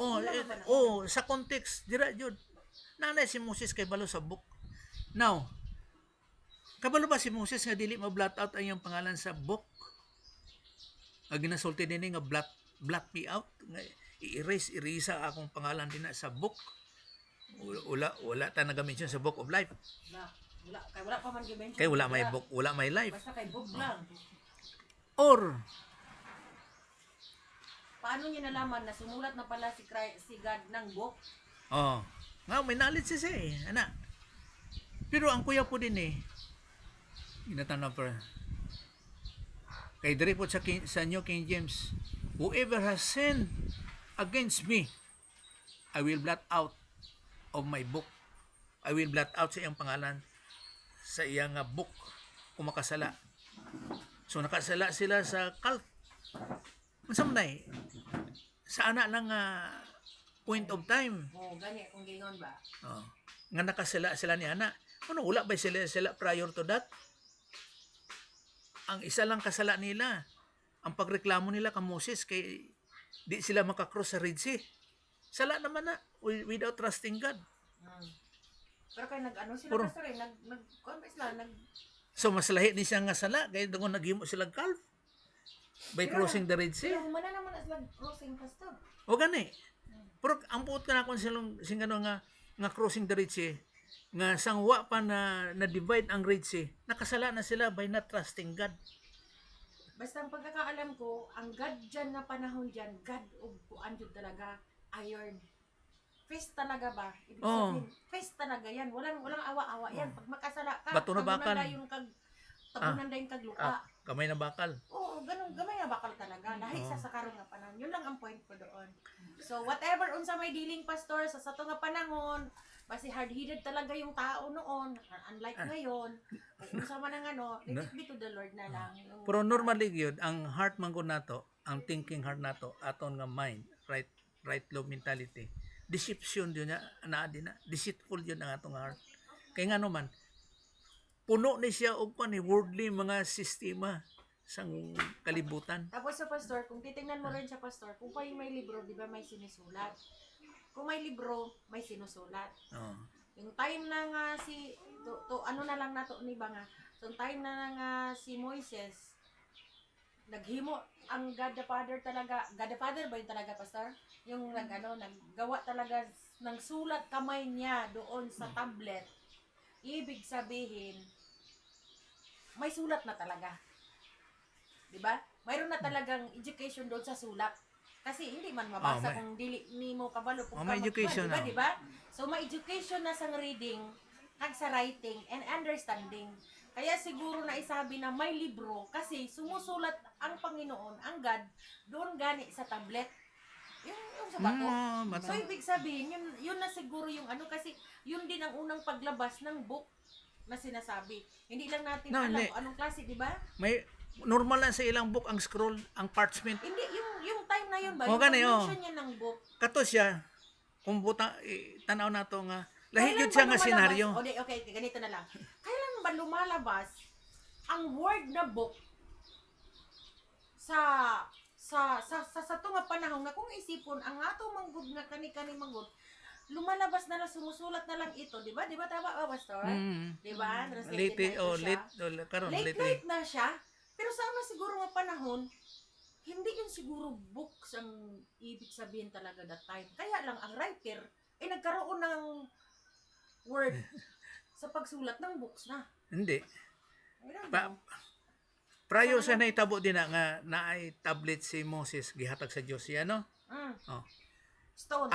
Oh, Ilang nga panahon. sa context dira jud. Na si Moses kay balo sa book. Now, kabalo ba si Moses nga dili ma-blot out ang iyang pangalan sa book? Ang ginasulti din nga blot me out, nga i-erase akong pangalan din sa book. Wala ta naga-mention sa book of life. Wala pa man gimension. Kay wala may book, wala may life. Basta kay book lang. Or Paano niya nalaman na sumulat na pala si God ng book? nga may knowledge siya ana. Pero ang kuya po din inatanaw pa. Kay diri po sa New King James, whoever has sinned against me, I will blot out of my book. I will blot out sa iyang pangalan sa iyang book kung makasala. So nakasala sila sa cult. Unsa man nay? Sa ana lang point of time. Gani kung gingon ba? Nga nakasala sila ni ana. Ano wala ba sila prior to that? Ang isa lang kasala nila, ang pagreklamo nila kay Moses kay di sila makakross sa Red Sea. Sala naman na without trusting God. Pero kay nag-ano sila Puro. pastor So mas lahi ni siya nga sala kay dungon naghimo sila calf by crossing the Red Sea. Pero humana naman as crossing pastor. O gani. Pero ang puot ka na kung silang nga crossing the Red Sea, nga sangwa pa na divide ang Red Sea, nakasala na sila by not trusting God. Basta ang pagkakaalam ko, ang God dyan na panahon dyan, God of kuan jud talaga, iron. Face talaga ba? Ibig sabihin, face talaga yan. Walang awa-awa yan. Pag makasala ka, Bato na bakal. tabunan da yung kagluka. Kamay na bakal. Oo, ganun, gamay na bakal talaga. Dahil sa karon nga panahon. Yun lang ang point ko doon. So, whatever unsa may dealing pastor, sa sato nga panahon, basi hard-headed talaga yung tao noon. Unlike ngayon, kung unsa man ang let it be to the Lord na lang. Pero normally gyud ang heart man gud nato, ang thinking heart nato, aton nga mind, right love mentality. Deception yun na deceitful yun ang atong heart. Kay nga naman, puno ni siya og ni worldly mga sistema sang kalibutan. Tapos sa pastor, kung titingnan mo rin sa pastor, kung may libro, di ba may sinusulat? Kung may libro, may sinusulat. Yung time na nga ano na lang nato ni ba nga, so time na nga si Moises, naghimo ang God the Father talaga, God the Father ba yun talaga, pastor? Yung naggawa talaga ng sulat kamay niya doon sa tablet. Ibig sabihin, may sulat na talaga. Diba? Mayroon na talagang education doon sa sulat. Kasi hindi man mabasa kung dili nimo kabalo kung may education na. Diba? So may education na sa reading, kag sa writing and understanding. Kaya siguro na isabi na may libro kasi sumusulat ang Panginoon, ang God, doon gani sa tablet. Yung sa bato. So ibig sabihin, yun na siguro yung kasi yun din ang unang paglabas ng book na sinasabi. Hindi lang natin alam kung anong klase, di ba? May normal lang sa ilang book ang scroll, ang parchment. Hindi, yung time na yun ba? Yung mention niya ng book. Kato siya, kung tanaw na to nga, lahi yun siya nga senaryo. Okay, ganito na lang. Kailan ba lumalabas ang word na book sa tunga panahon nga kung isipon ang ato manggod nga kani manggod lumalabas na lang sumusulat na lang ito, di ba? Di ba tama ba, pastor? Di ba? Late na siya. Pero sama siguro nga panahon, hindi yun siguro books ang ibig sabihin talaga that time. Kaya lang ang writer nagkaroon ng word sa pagsulat ng books na. Hindi. Prayo sa naitabo din nga naay tablet si Moses gihatag sa Dios siya, no? Stone.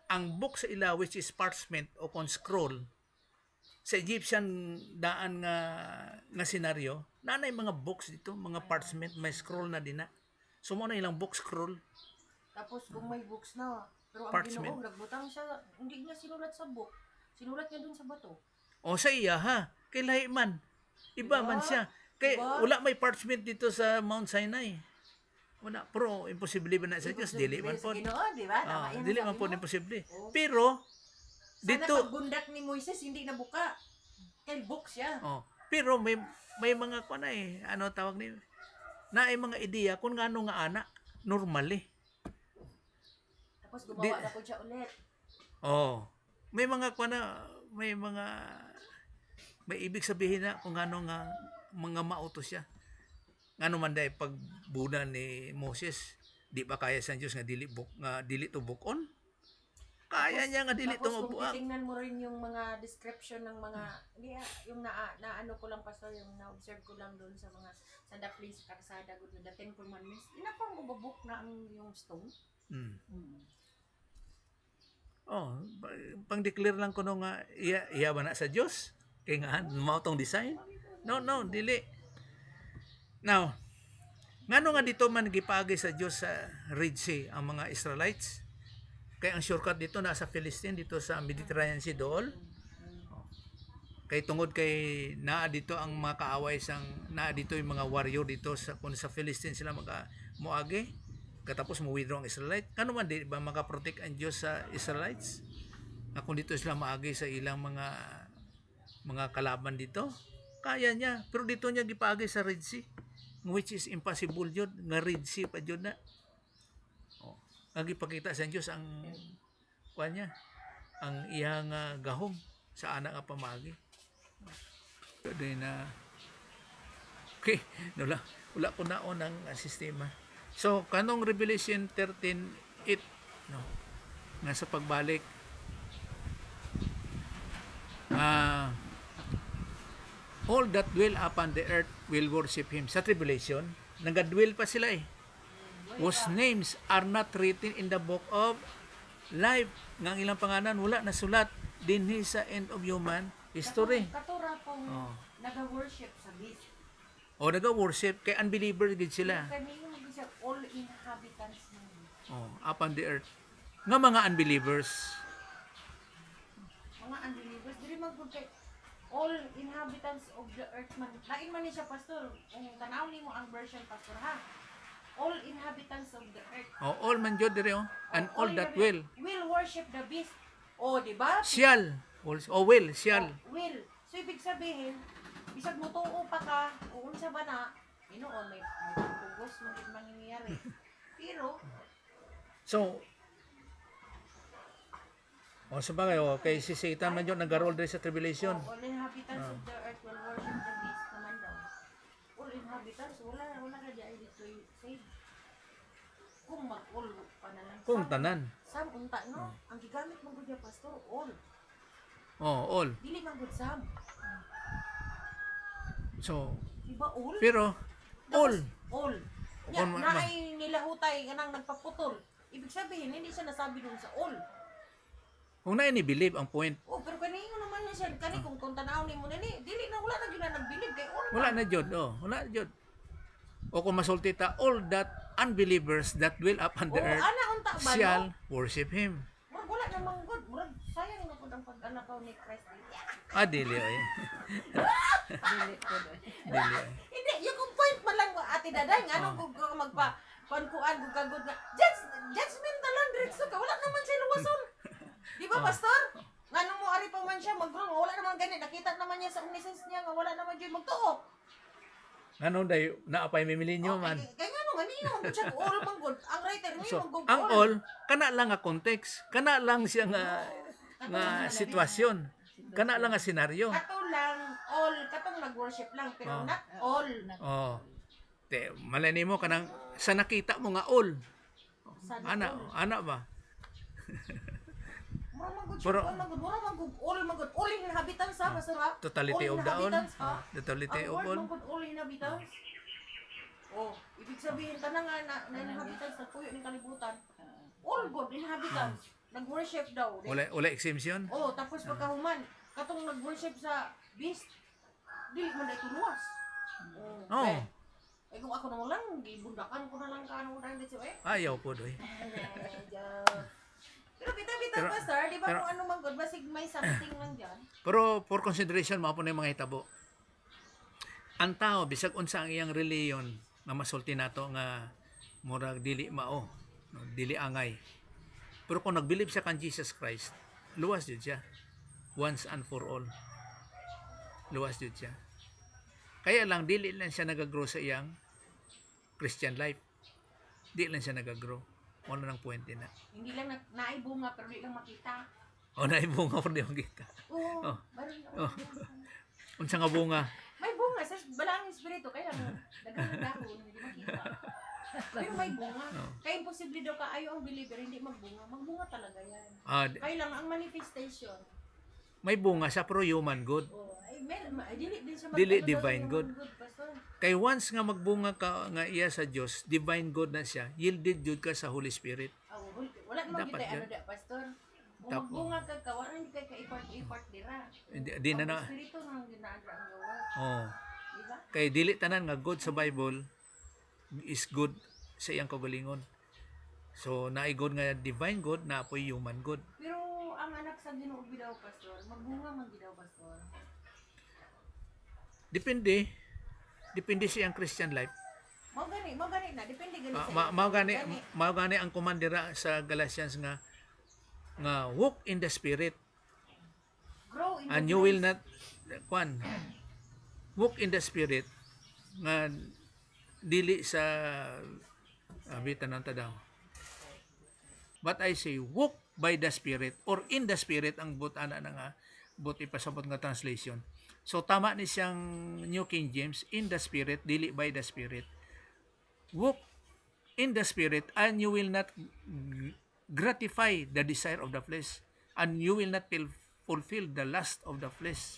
Ang book sa ila which is parchment o kon scroll sa Egyptian daan nga senaryo, nanay mga books dito, mga parchment, may scroll na din na. So mo na ilang book scroll. Tapos kung may books na, pero ang Parchment. Ginoo nagbutang siya, hindi niya sinulat sa book. Sinulat niya dun sa bato. O sa iya ha, kay lahi man. Iba man siya. Kay wala may parchment dito sa Mount Sinai. Wala, pero imposible ba na sa Diyos? Dili man po. Ginoo, di ba? Tama yan Dili ang man po sabi mo. imposible. Pero Sana Dito, paggundak ni Moises hindi nabuka. Kay book siya. oh, pero may mga kuan na eh, ano tawag ni na ay mga ideya kung ngano nga ana normal eh. Tapos gumawa na ko siya ulit. Oh, may mga kuan na may ibig sabihin na kung ano nga mga mautos siya. Ngano man day pagbuda ni Moses, di ba kaya sa Dios nga dili to bukon? Kaya niya nga dili to Tapos kung mabuang. titingnan mo rin yung mga description ng mga, hindi yung na ano ko lang pastor, yung na-observe ko lang doon sa mga sa daplin sa karsada, good na the Ten Commandments, inapang ubabok na ang yung stone. Oh, pang-declare lang ko no nga iya ba na sa Dios? Kay nga mao tong design. No, dili. Now, ngano nga dito man gipagi sa Dios sa Red Sea ang mga Israelites? Kaya ang shortcut dito nasa Philistine, dito sa Mediterranean Sea dool. Kay tungod kay naa dito ang mga kaaway naa dito yung mga warrior dito sa kung sa Philistine sila muagi katapos mo withdraw ang Israelite. Kano man di ba makaprotect ang Dios sa Israelites? Kung dito sila maagi sa ilang mga kalaban dito, kaya niya. Pero dito niya gipagi sa Red Sea, which is impossible jud nga Red Sea pa jud na. Ang ipakita sa Diyos ang kuan niya, ang iyang gahom sa anak nga pamagi. Pwede na okay, wala ko naon ang sistema. So kanong Revelation 13:8 no, nga sa pagbalik all that dwell upon the earth will worship him. Sa tribulation nagadwell pa sila eh, whose names are not written in the book of life, nga ang ilang pangalan wala nasulat dinhi sa end of human history. Katura pong naga-worship sa beast. O naga-worship kay unbeliever gid sila. Kani yung mag-isa, all inhabitants ng Upon the earth. Nga mga unbelievers. mga unbelievers, dili magpud kay all inhabitants of the earth man. Lain man ni siya pastor. Kung tanaw nimo ang version pastor ha. All inhabitants of the earth. All man jud dire and all that will. Will worship the beast. O, di ba? Shall. Will, shall. Will. So, ibig sabihin, bisag mo tuo pa ka, o unsa ba na, inoon, may pugos, mangyayari. Pero, So, sa bagay, kay si Satan man yun, nag-roll din sa tribulation. all inhabitants of the earth will worship the beast naman daw. All inhabitants, wala na diay dito yung save. Kung mag-all pa na lang. Kung tanan. Sam, unta, no? Ang gigamit mong gudya, pastor, all. All. Dili man gud Sam. So, Diba all? pero, all. All. Kung Na ay nilahutay kanang nagpaputol. Ibig sabihin, hindi siya nasabi dun sa all. Kung na ni believe ang point, Pero kaniyo naman niya siya. Kani kung tanaw ni mo nini, dili na wala na gyud na nagbilib kay all. wala na jud. Wala na jud. O kung masulti ta, all that unbelievers that dwell upon the earth ana unta ba shall no? worship him. Murag wala namang good. Murag sayang na pud ang pag-anakaw ni Christ. Dili ay. Dili ay. Hindi, yung point man lang ate daday ngano kung magpa kuan kung kagud nga. Judgmental lang diretso ka. Wala naman siya luwason. Di ba, pastor? Ngano mo ari pa man siya magrong, wala naman gani. Nakita naman niya sa omniscience niya nga wala naman jud magtuo. Ngano day naapay mimilinyo man. Kaya nga naman, hindi naman siya all man good. Ang writer, hindi So, naman ang all kana lang nga context, kana lang siya nga sitwasyon, kana lang nga senaryo. Kato lang, all, katong nag-worship lang, pero not all. Malay nimo kanang sa nakita mo nga all. Sana Ana ba? Mura man good Pero- siya, all man good. All inhabitants ha, masura. Totality All of the all. inhabitants, ha? Totality Ang of word all. man good, all inhabitants. Ibig sabihin, tanang nga na inhabitants na puyo ng kalibutan. All good, inhabitants. Nag-worship daw. Wala exemption. Tapos pagkahuman, katong nag-worship sa beast, dili man dahil luwas. Kung ako naman lang, gibundakan ko na lang kaano mo dahil dito Ayaw po doy. Pero bitaw-bitaw pa sir, di ba pero- kung ano man good, basig may something lang dyan. Pero for consideration mao po na yung mga hitabo. Ang tao bisag unsa ang iyang reliyon nga masulti nato nga murag dili mao, no, dili angay. Pero kung nagbilib siya kan Jesus Christ, luwas jud siya. Once and for all. Luwas jud siya. Kaya lang dili lang siya nagagrow sa iyang Christian life. Di lang siya nagagrow. Ano nang puwente na. Hindi lang naibunga pero di lang makita. O naibunga pa di kita. Oo, Oh. baron Oh. Unsa nga bunga? may bunga sa balang espiritu kaya lang daghang dahon hindi makita. Pero may bunga. Oh. Kaya imposible daw ka ayaw ang believer hindi magbunga. Magbunga talaga yan. Kaya lang ang manifestation. May bunga sa pro human good. Oh, ay dili din siya Dili ano daw divine yung good. pastor. Kay once nga magbunga ka nga iya sa Dios, divine good na siya, yielded jud ka sa Holy Spirit. Wala namang Dapat kita yan. ano da pastor. Kung Dapat. magbunga ka wala hindi kay ka-effort dira. Di na na. Ang espiritu nang ginaadra ang gawa. Oh. Di ba? Kay dili tanan nga good sa Bible is good sa iyang kagalingon. So naay good nga divine good na apoy human good. Pero ang anak sa Ginoo bidaw pastor, magbunga man gidaw pastor. Depende. Depende sa iyang Christian life. Mao gani na depende gani sa Mao gani ang komandira sa Galatians nga walk in the spirit grow in and the you will grace. not walk in the spirit nga dili sa bitan nang tadaw. But I say walk by the spirit or in the spirit ang butana na nga but ipasabot nga translation. So tama ni siyang New King James, in the spirit dili by the spirit. Walk in the spirit and you will not gratify the desire of the flesh and you will not fulfill the lust of the flesh.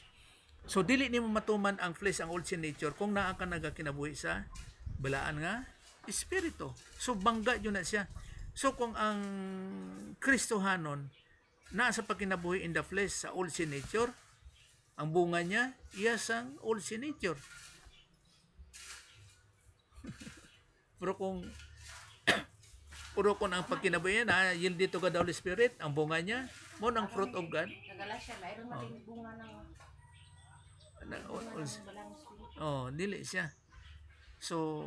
So dili nimo matuman ang flesh, ang old sin nature kung naa ka nagakinabuhi sa balaan nga espiritu. So bangga yun na siya. So kung ang Kristohanon naa sa pagkinabuhi in the flesh sa old sin nature, ang bunga niya iya sang old sin nature. Pero kung ang pagkinabuhi na yield dito ka the Holy Spirit, ang bunga niya mo ng fruit of God. Nagala siya mayroon man din bunga ng balang espiritu. Dili siya. So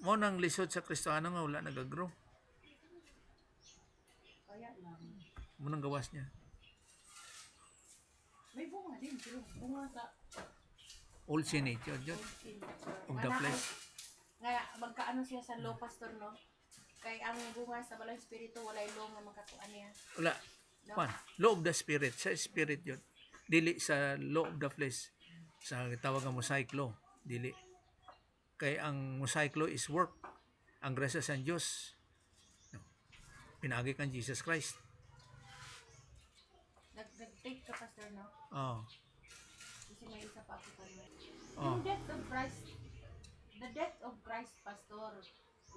mo nang lisod sa Kristiyano nga wala nagagrow. Kaya lang. Mo nang gawas niya. May bunga din pero bunga sa Old sin nature jud of the flesh. Nga magkaano siya sa law pastor no? Kay ang bunga sa balang espiritu walay law nga makatuan niya. Wala. Pan, law of the spirit, sa spirit yun. Dili sa law of the flesh. Sa tawag nga Mosaic law, dili. Kay ang Mosaic law is work. Ang grasya sa Diyos. Pinagi kan Jesus Christ. Nag-take ka pastor no? Oh. Kasi may isa pa ako kanina. Oh. Yung death of Christ, the death of Christ, pastor,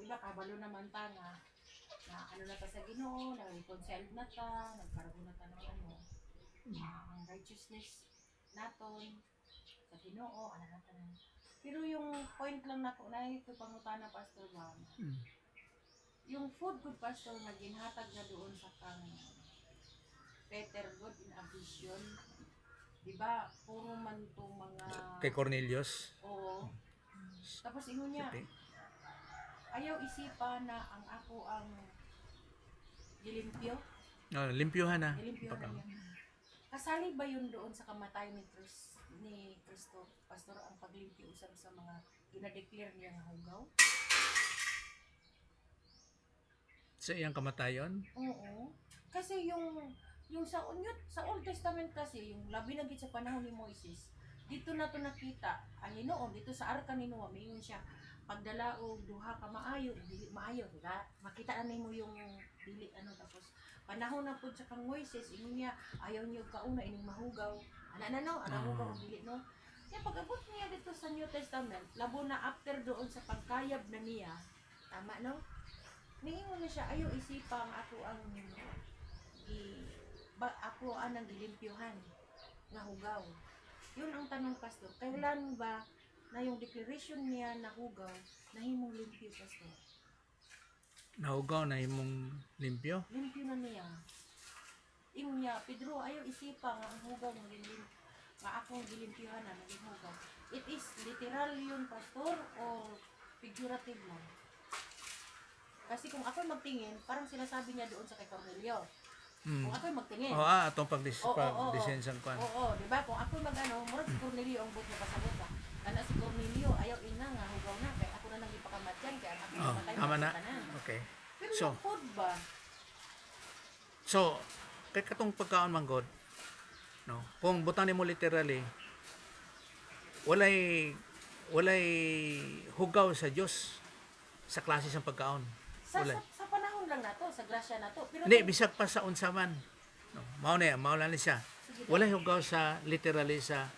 iba kabalo naman ta nga, na ano na ta sa Ginoo, nag-reconciled na ta, nagkaroon na ta ng ano, ang righteousness naton sa Ginoo, ano na ta na. Pero yung point lang na ko, na ito pangutana, pastor ba, yung food good, pastor, na ginhatag na doon sa kang Peter God in a vision, di ba, puro man to mga Kay Cornelius. oo. Tapos ingon niya, Okay. ayaw isipa na ang ako ang dilimpyo. Limpyuhan na. Dilimpyo na niya. Kasali ba yun doon sa kamatayan ni Kristo, pastor, ang paglimpyo usab sa mga ginadeclare niya nga hugaw? Sa iyang kamatayon. Oo. Kasi yung sa Old Testament kasi, yung labi na gid sa panahon ni Moises, dito na to nakita, ang Hinoon, dito sa Arka ni Noah, mayon siya, pagdala og duha ka maayo, dili maayo, diba? Makita na nimo yung dili ano, tapos panahon na pud sa kang Moises, ingon niya ayaw niyo kauna ining mahugaw. Ana no, ana hugaw og dili no. Kaya pag-abot niya dito sa New Testament, labo na after doon sa pagkayab na niya, tama no? Niingon na siya ayaw isipang ako ang ako anang gilimpyuhan nga hugaw. Yun ang tanong, pastor. Kailan ba na yung declaration niya na hugaw nahimong limpyo, pastor? Nahugaw na imong limpyo. Limpyo na niya. Ingon niya, Pedro, ayaw isipa nga ang hugaw nga akong gilimpyuhan na naging hugaw. It is literal yun, pastor, or figurative lang? Kasi kung ako magtingin, parang sinasabi niya doon sa kay Cornelio, Kung ako'y magtingin. atong Oo, pagdesensang kwan. Oo, di ba? Kung ako'y magano, murag si Cornelio ang buot mo pasabot ba. Kana si Cornelio ayaw ina nga hugaw na kay ako na nang ipakamatyan kay ang aking matay Tama na. tanan. Okay. Pero So, yung food ba? So, kay katong pagkaon man god, no. Kung butani mo literally, walay hugaw sa Dios sa klase sang pagkaon. Walay. Sa panahon lang nato, sa grasya nato. Pero Hindi bisag pa sa unsa man. No, mao na ni siya. Walay hugaw sa literally sa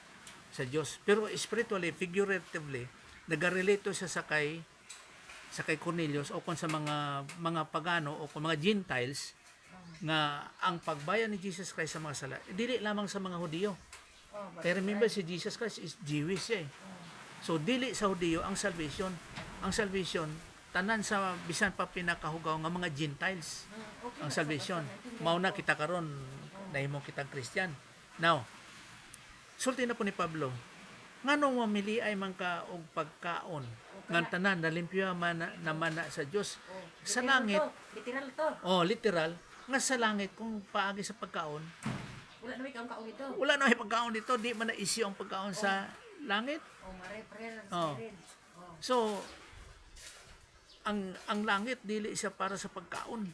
Dios. Pero spiritually, figuratively, nagarelate siya sa kay Cornelius o kung sa mga pagano o kung mga Gentiles nga ang pagbayan ni Jesus Christ sa mga sala dili lamang sa mga Hudiyo. Kaya remember si Jesus Christ is Jewish eh. So dili sa Hudiyo ang salvation. Ang salvation tanan sa bisan pa pinakahugaw nga mga Gentiles. okay, Ang salvation mao na kita karon nahimo kitang Christian. Now, sulti na po ni Pablo nganong mamili ay man ka og pagkaon nga tanan nalimpyo man naman na sa Dios sa langit. Literal to. Literal nga sa langit kung paagi sa pagkaon Wala na may kaong kaong ito. wala na may pagkaon dito di man na isyu ang pagkaon sa langit. Mare prayer Oh. spirit. So ang langit dili siya para sa pagkaon.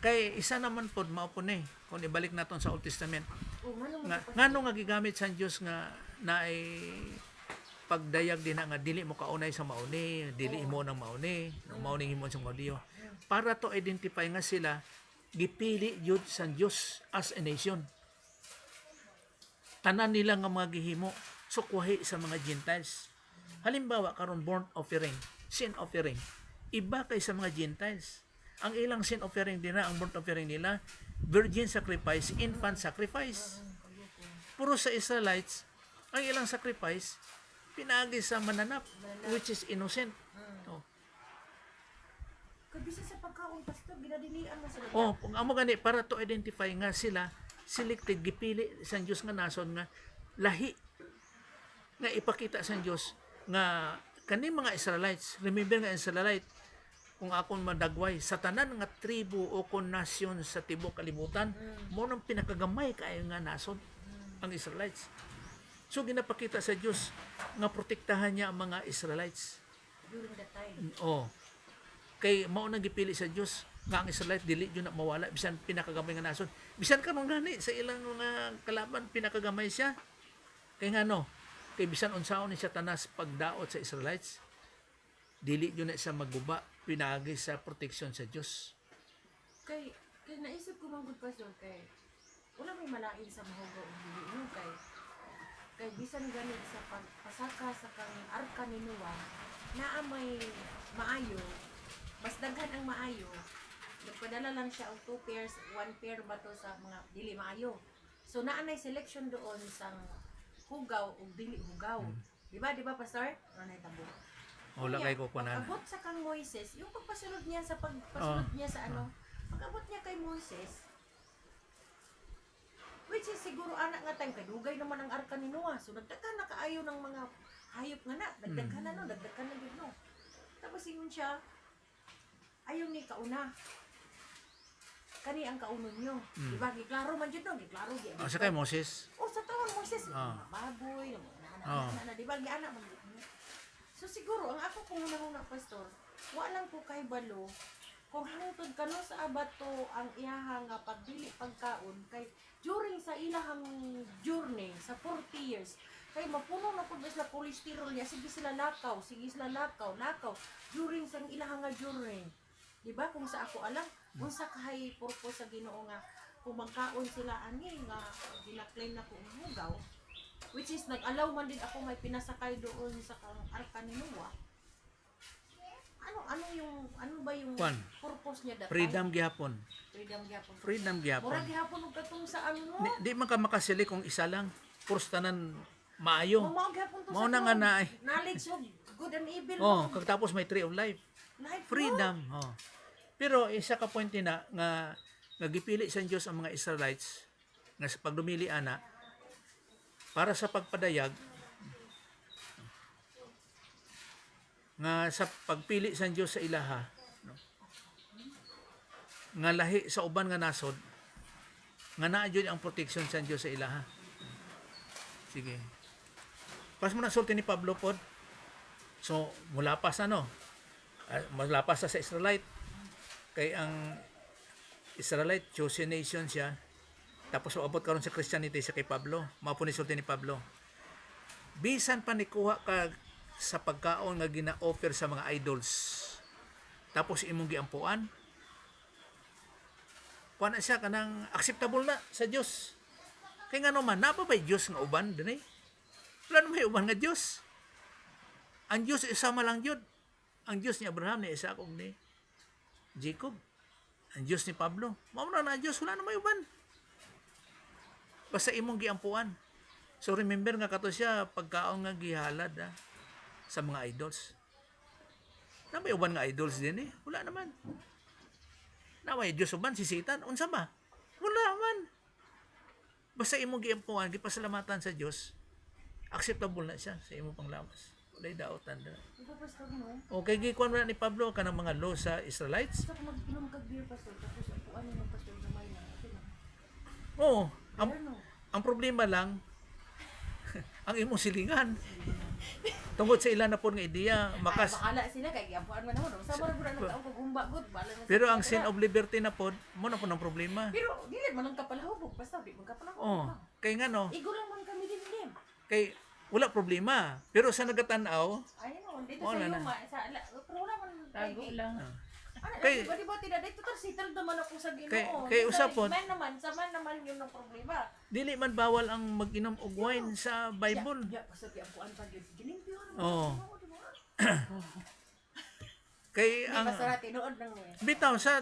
Kay isa naman pod mao po ni kung ibalik naton sa Old Testament ngano nga gigamit sa Dios nga naay pagdayag din nga dili mo kaunay sa mauni, dili imo nang mauni, mauni himon sa Hudiyo. Para to identify nga sila gipili jud sa Dios as a nation. Tanan nila nga mga gihimo sukwahi sa mga Gentiles. Halimbawa karon burnt offering, sin offering, iba kay sa mga Gentiles. Ang ilang sin offering nila, ang burnt offering nila, virgin sacrifice, infant sacrifice. Puro sa Israelites, ang ilang sacrifice pinagi sa mananap, which is innocent. Kabisa sa pagkaon pastor ginadilian mo sila. Kung amo gani para to identify nga sila selected gipili sa Dios nga nason nga lahi nga ipakita sa Dios nga kani mga Israelites, remember nga Israelite kung akon madagway sa tanan nga tribu o kon nasyon sa tibuok kalibutan mo nang pinakagamay kaayo nga nason ang Israelites. So ginapakita sa Dios nga protektahan niya ang mga Israelites. During that time. Kay mao nang gipili sa Dios nga ang Israelite dili jud na mawala bisan pinakagamay nga nason. Bisan karon gani sa ilang mga kalaban pinakagamay siya. Kay ngano? Kay bisan unsaon ni siya tanas pagdaot sa Israelites, dili jud na siya magguba pinagi sa protection sa Dios. Kay naisip ko man gud pastor kay wala may malain sa mahugaw ang dili no kay bisan gani sa pagpasaka sa kang arka ni Noah naa may maayo mas daghan ang maayo nagpadala lang siya og 2 pairs 1 pair ba to sa mga dili maayo so naa nay selection doon sa hugaw ug dili hugaw di ba pastor anay tabo Wala kay ko kunan. pag-abot sa kang Moises yung pagpasunod niya sa pagpasunod niya sa ano pag-abot niya kay Moises which is siguro anak nga time kay dugay naman ang arka ni Noah so nagdaghan na kaayo ng mga hayop nga na dagdaghan na dagdaghan na gid no tapos ingon siya ayaw ni kauna kani ang kaunon nyo di ba giklaro man jud no giklaro gyud Sa kay Moses. sa tawag Moises mga baboy na di ba giana man gid no so siguro ang ako kung una pastor wa lang ko kay balo kung hangtod kano sa abato ang iyahang nga pagdili pagkaon kay during sa ilahang journey sa 40 years kay mapuno na pud sila cholesterol niya sige sila lakaw during sa ilahang nga journey di ba kung sa ako alam unsa kahay purpose sa Ginoo nga kung magkaon sila ani nga gina-claim na ko hugaw which is nag-allow man din ako may pinasakay doon sa kang arka ni Noah. Ano ba yung purpose niya that Freedom gihapon. Freedom gihapon. Mura gihapon og katong sa ano no? Di man ka makasili kung isa lang. Puros tanan maayo. Mao gihapon to Mao sa na nga na knowledge of good and evil. Kagtapos may tree of life. Life, Freedom. Pero isa ka point na nga gipili sa Dios ang mga Israelites nga sa pagdumili ana para sa pagpadayag nga sa pagpili sa Dios sa ilaha no? nga lahi sa uban nga nasod nga naa jud ang protection sa Dios sa ilaha. Sige. Pas mo na sulti ni Pablo pod. So mula pa sa mula pa sa Israelite kay ang Israelite chosen nation siya. Tapos abot karon sa Christianity sa kay Pablo. Mao po ni sulti ni Pablo. Bisan pa ni kuha ka sa pagkaon nga gina-offer sa mga idols. Tapos imong giampuan. Kuha na siya kanang acceptable na sa Dios. Kay nga naman, napabay Diyos nga uban din eh. Wala naman may uban nga Diyos. Ang Diyos isama lang yun. Ang Diyos ni Abraham, ni Isaac, ug ni Jacob. Ang Diyos ni Pablo. Mauna na ang Diyos, wala naman may uban. Basta imong giampuan. So remember nga kato siya, pagkaon nga gihalad sa mga idols. Na may uban nga idols din eh. Wala naman. Na may Diyos uban, si Satan, unsa ba? Wala naman. Basta imong giampuan, gipasalamatan sa Dios, acceptable na siya sa imong panglawas. Walay daotan na. Ito, Pastor, no? Okay, gikuan mo na ni Pablo kanang mga law sa Israelites. Basta kung mag-inom kag beer, Pastor, tapos apuan niyo ng Pastor gamay na. Okay na. Oo, Pero no. ang problema lang, ang imong silingan. Tungod sa ilan na po nga ideya, makas. Ay, bakala sila kay giampuan man mo. Sa mara gud na taong kagumba gud, bala na. Pero ang sin of liberty na po, mo na po ng problema. Pero dili man ang kapalahubog, basta di man kapalahubog. Oh, kay nga no, Igo lang man kami din. kay wala problema. Pero sa nagatanaw, Ay no, dito Wala sa na. Yuma, pero wala man Tago lang. Ano, Kay- di ba tidak dito tar settled naman ako sa Ginoo. Kay usapon. Man naman, sa man naman yun ang problema. dili man bawal ang mag-inom og wine sa Bible. Ya, basta giampuan pa gyud. Gilimpyo naman. Oo. Kay Ang ang basta tinuod lang niya. bitaw sa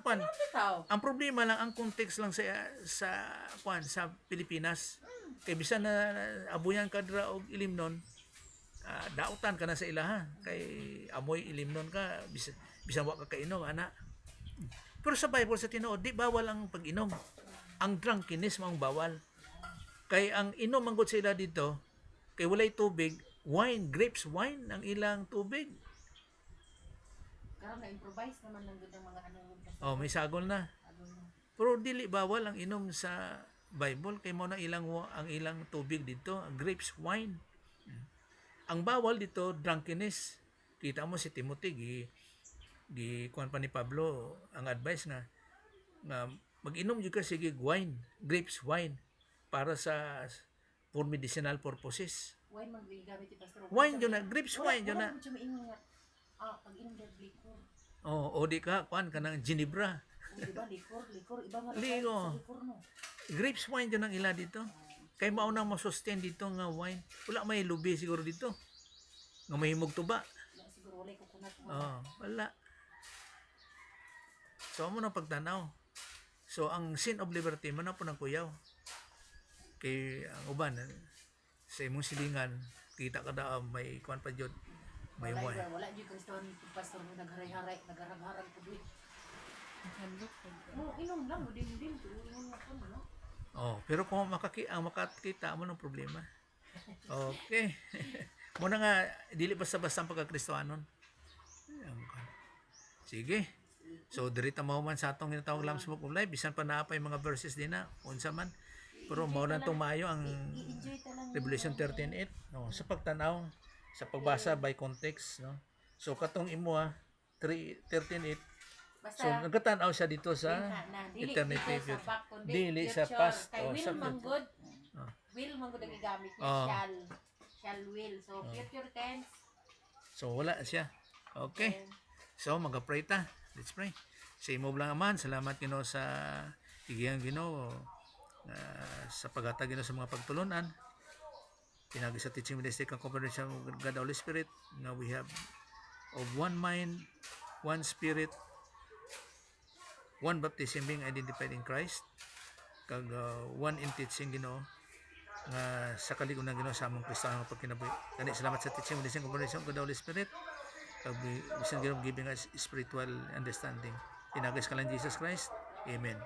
kwan, Bitaw. ang problema lang ang context lang sa kwan sa Pilipinas. Kay bisan na abuyan ka dra og ilimnon, dautan ka na sa ilaha. Kay amoy ilimnon ka bisan wa ka kainom ana. Pero sa Bible sa tinuod di bawal ang pag-inom. Ang drunkenness mao ang bawal. Kay ang inom man gud sa ila dito kay walay tubig, wine, grapes wine ang ilang tubig. Karon na improvise naman lang gud ang mga ano. Oh, may sagol na. Pero dili bawal ang inom sa Bible kay mo na ang ilang tubig dito, ang grapes wine. Ang bawal dito drunkenness. Kita mo si Timothy gi kuan pa ni Pablo ang advice nga mag-inom jud ka sige wine, grapes wine para for medicinal purposes. Wine man gigamit yung pastor. Wine yun na, grapes wine yun na. Wala mo maingon nga. Pag inom dag liquor. Oh, o di ka kuan kanang Ginebra. Di ba liquor, iba nga Ligo. sa liquor no. Grapes wine yun ang ila dito. Kay mao nang ma-sustain dito nga wine. Wala may lubi siguro dito. Nga mahimog tuba. Wala siguro walay coconut mo. Oh, wala. So amo nang pagtanaw. So ang sin of liberty man na po ng kuyaw. Kay ang uban sa imong silingan kita kada may kuan pa jud. May wine. Wala jud Kriston pastor mo nagharay-haray, nagarag-harag pud. Handok. Mo inom lang mo din inom na ko no. Oh, pero kung makakita mo ng problema. Okay. Muna nga dili basta-basta ang pagka-Kristohanon. Sige. So dirita mao man sa atong ginatawag Lamb's Book of Life bisan pa naa pa yung mga verses din na unsa man. Pero mao na tumayo ang I-enjoy ta lang. Revelation 13:8 no sa pagtanaw sa pagbasa by context no. So katong imo 13:8 Basta so nagkatanaw siya dito sa dili eternity dito sa back kundi dili sa future. past Kay o will sa manggod. Ah. Will manggod ang gigamit niya Ah. shall will. So future tense. so wala siya. Okay. So mag-pray ta. Let's pray. Sa imo lang aman, salamat Ginoo sa igihang Ginoo sa paghatag Ginoo sa mga pagtulunan. Pinagi sa teaching ministry kang combination of God the Holy Spirit nga we have of one mind, one spirit, one baptism being identified in Christ. Kag one in teaching Ginoo nga sa kaligunan Ginoo sa among Kristiyano nga pagkinabuhi. Kani salamat sa teaching ministry kang combination of God the Holy Spirit. Bisan Ginoo giving us spiritual understanding. Pinagis ka lang Jesus Christ. Amen.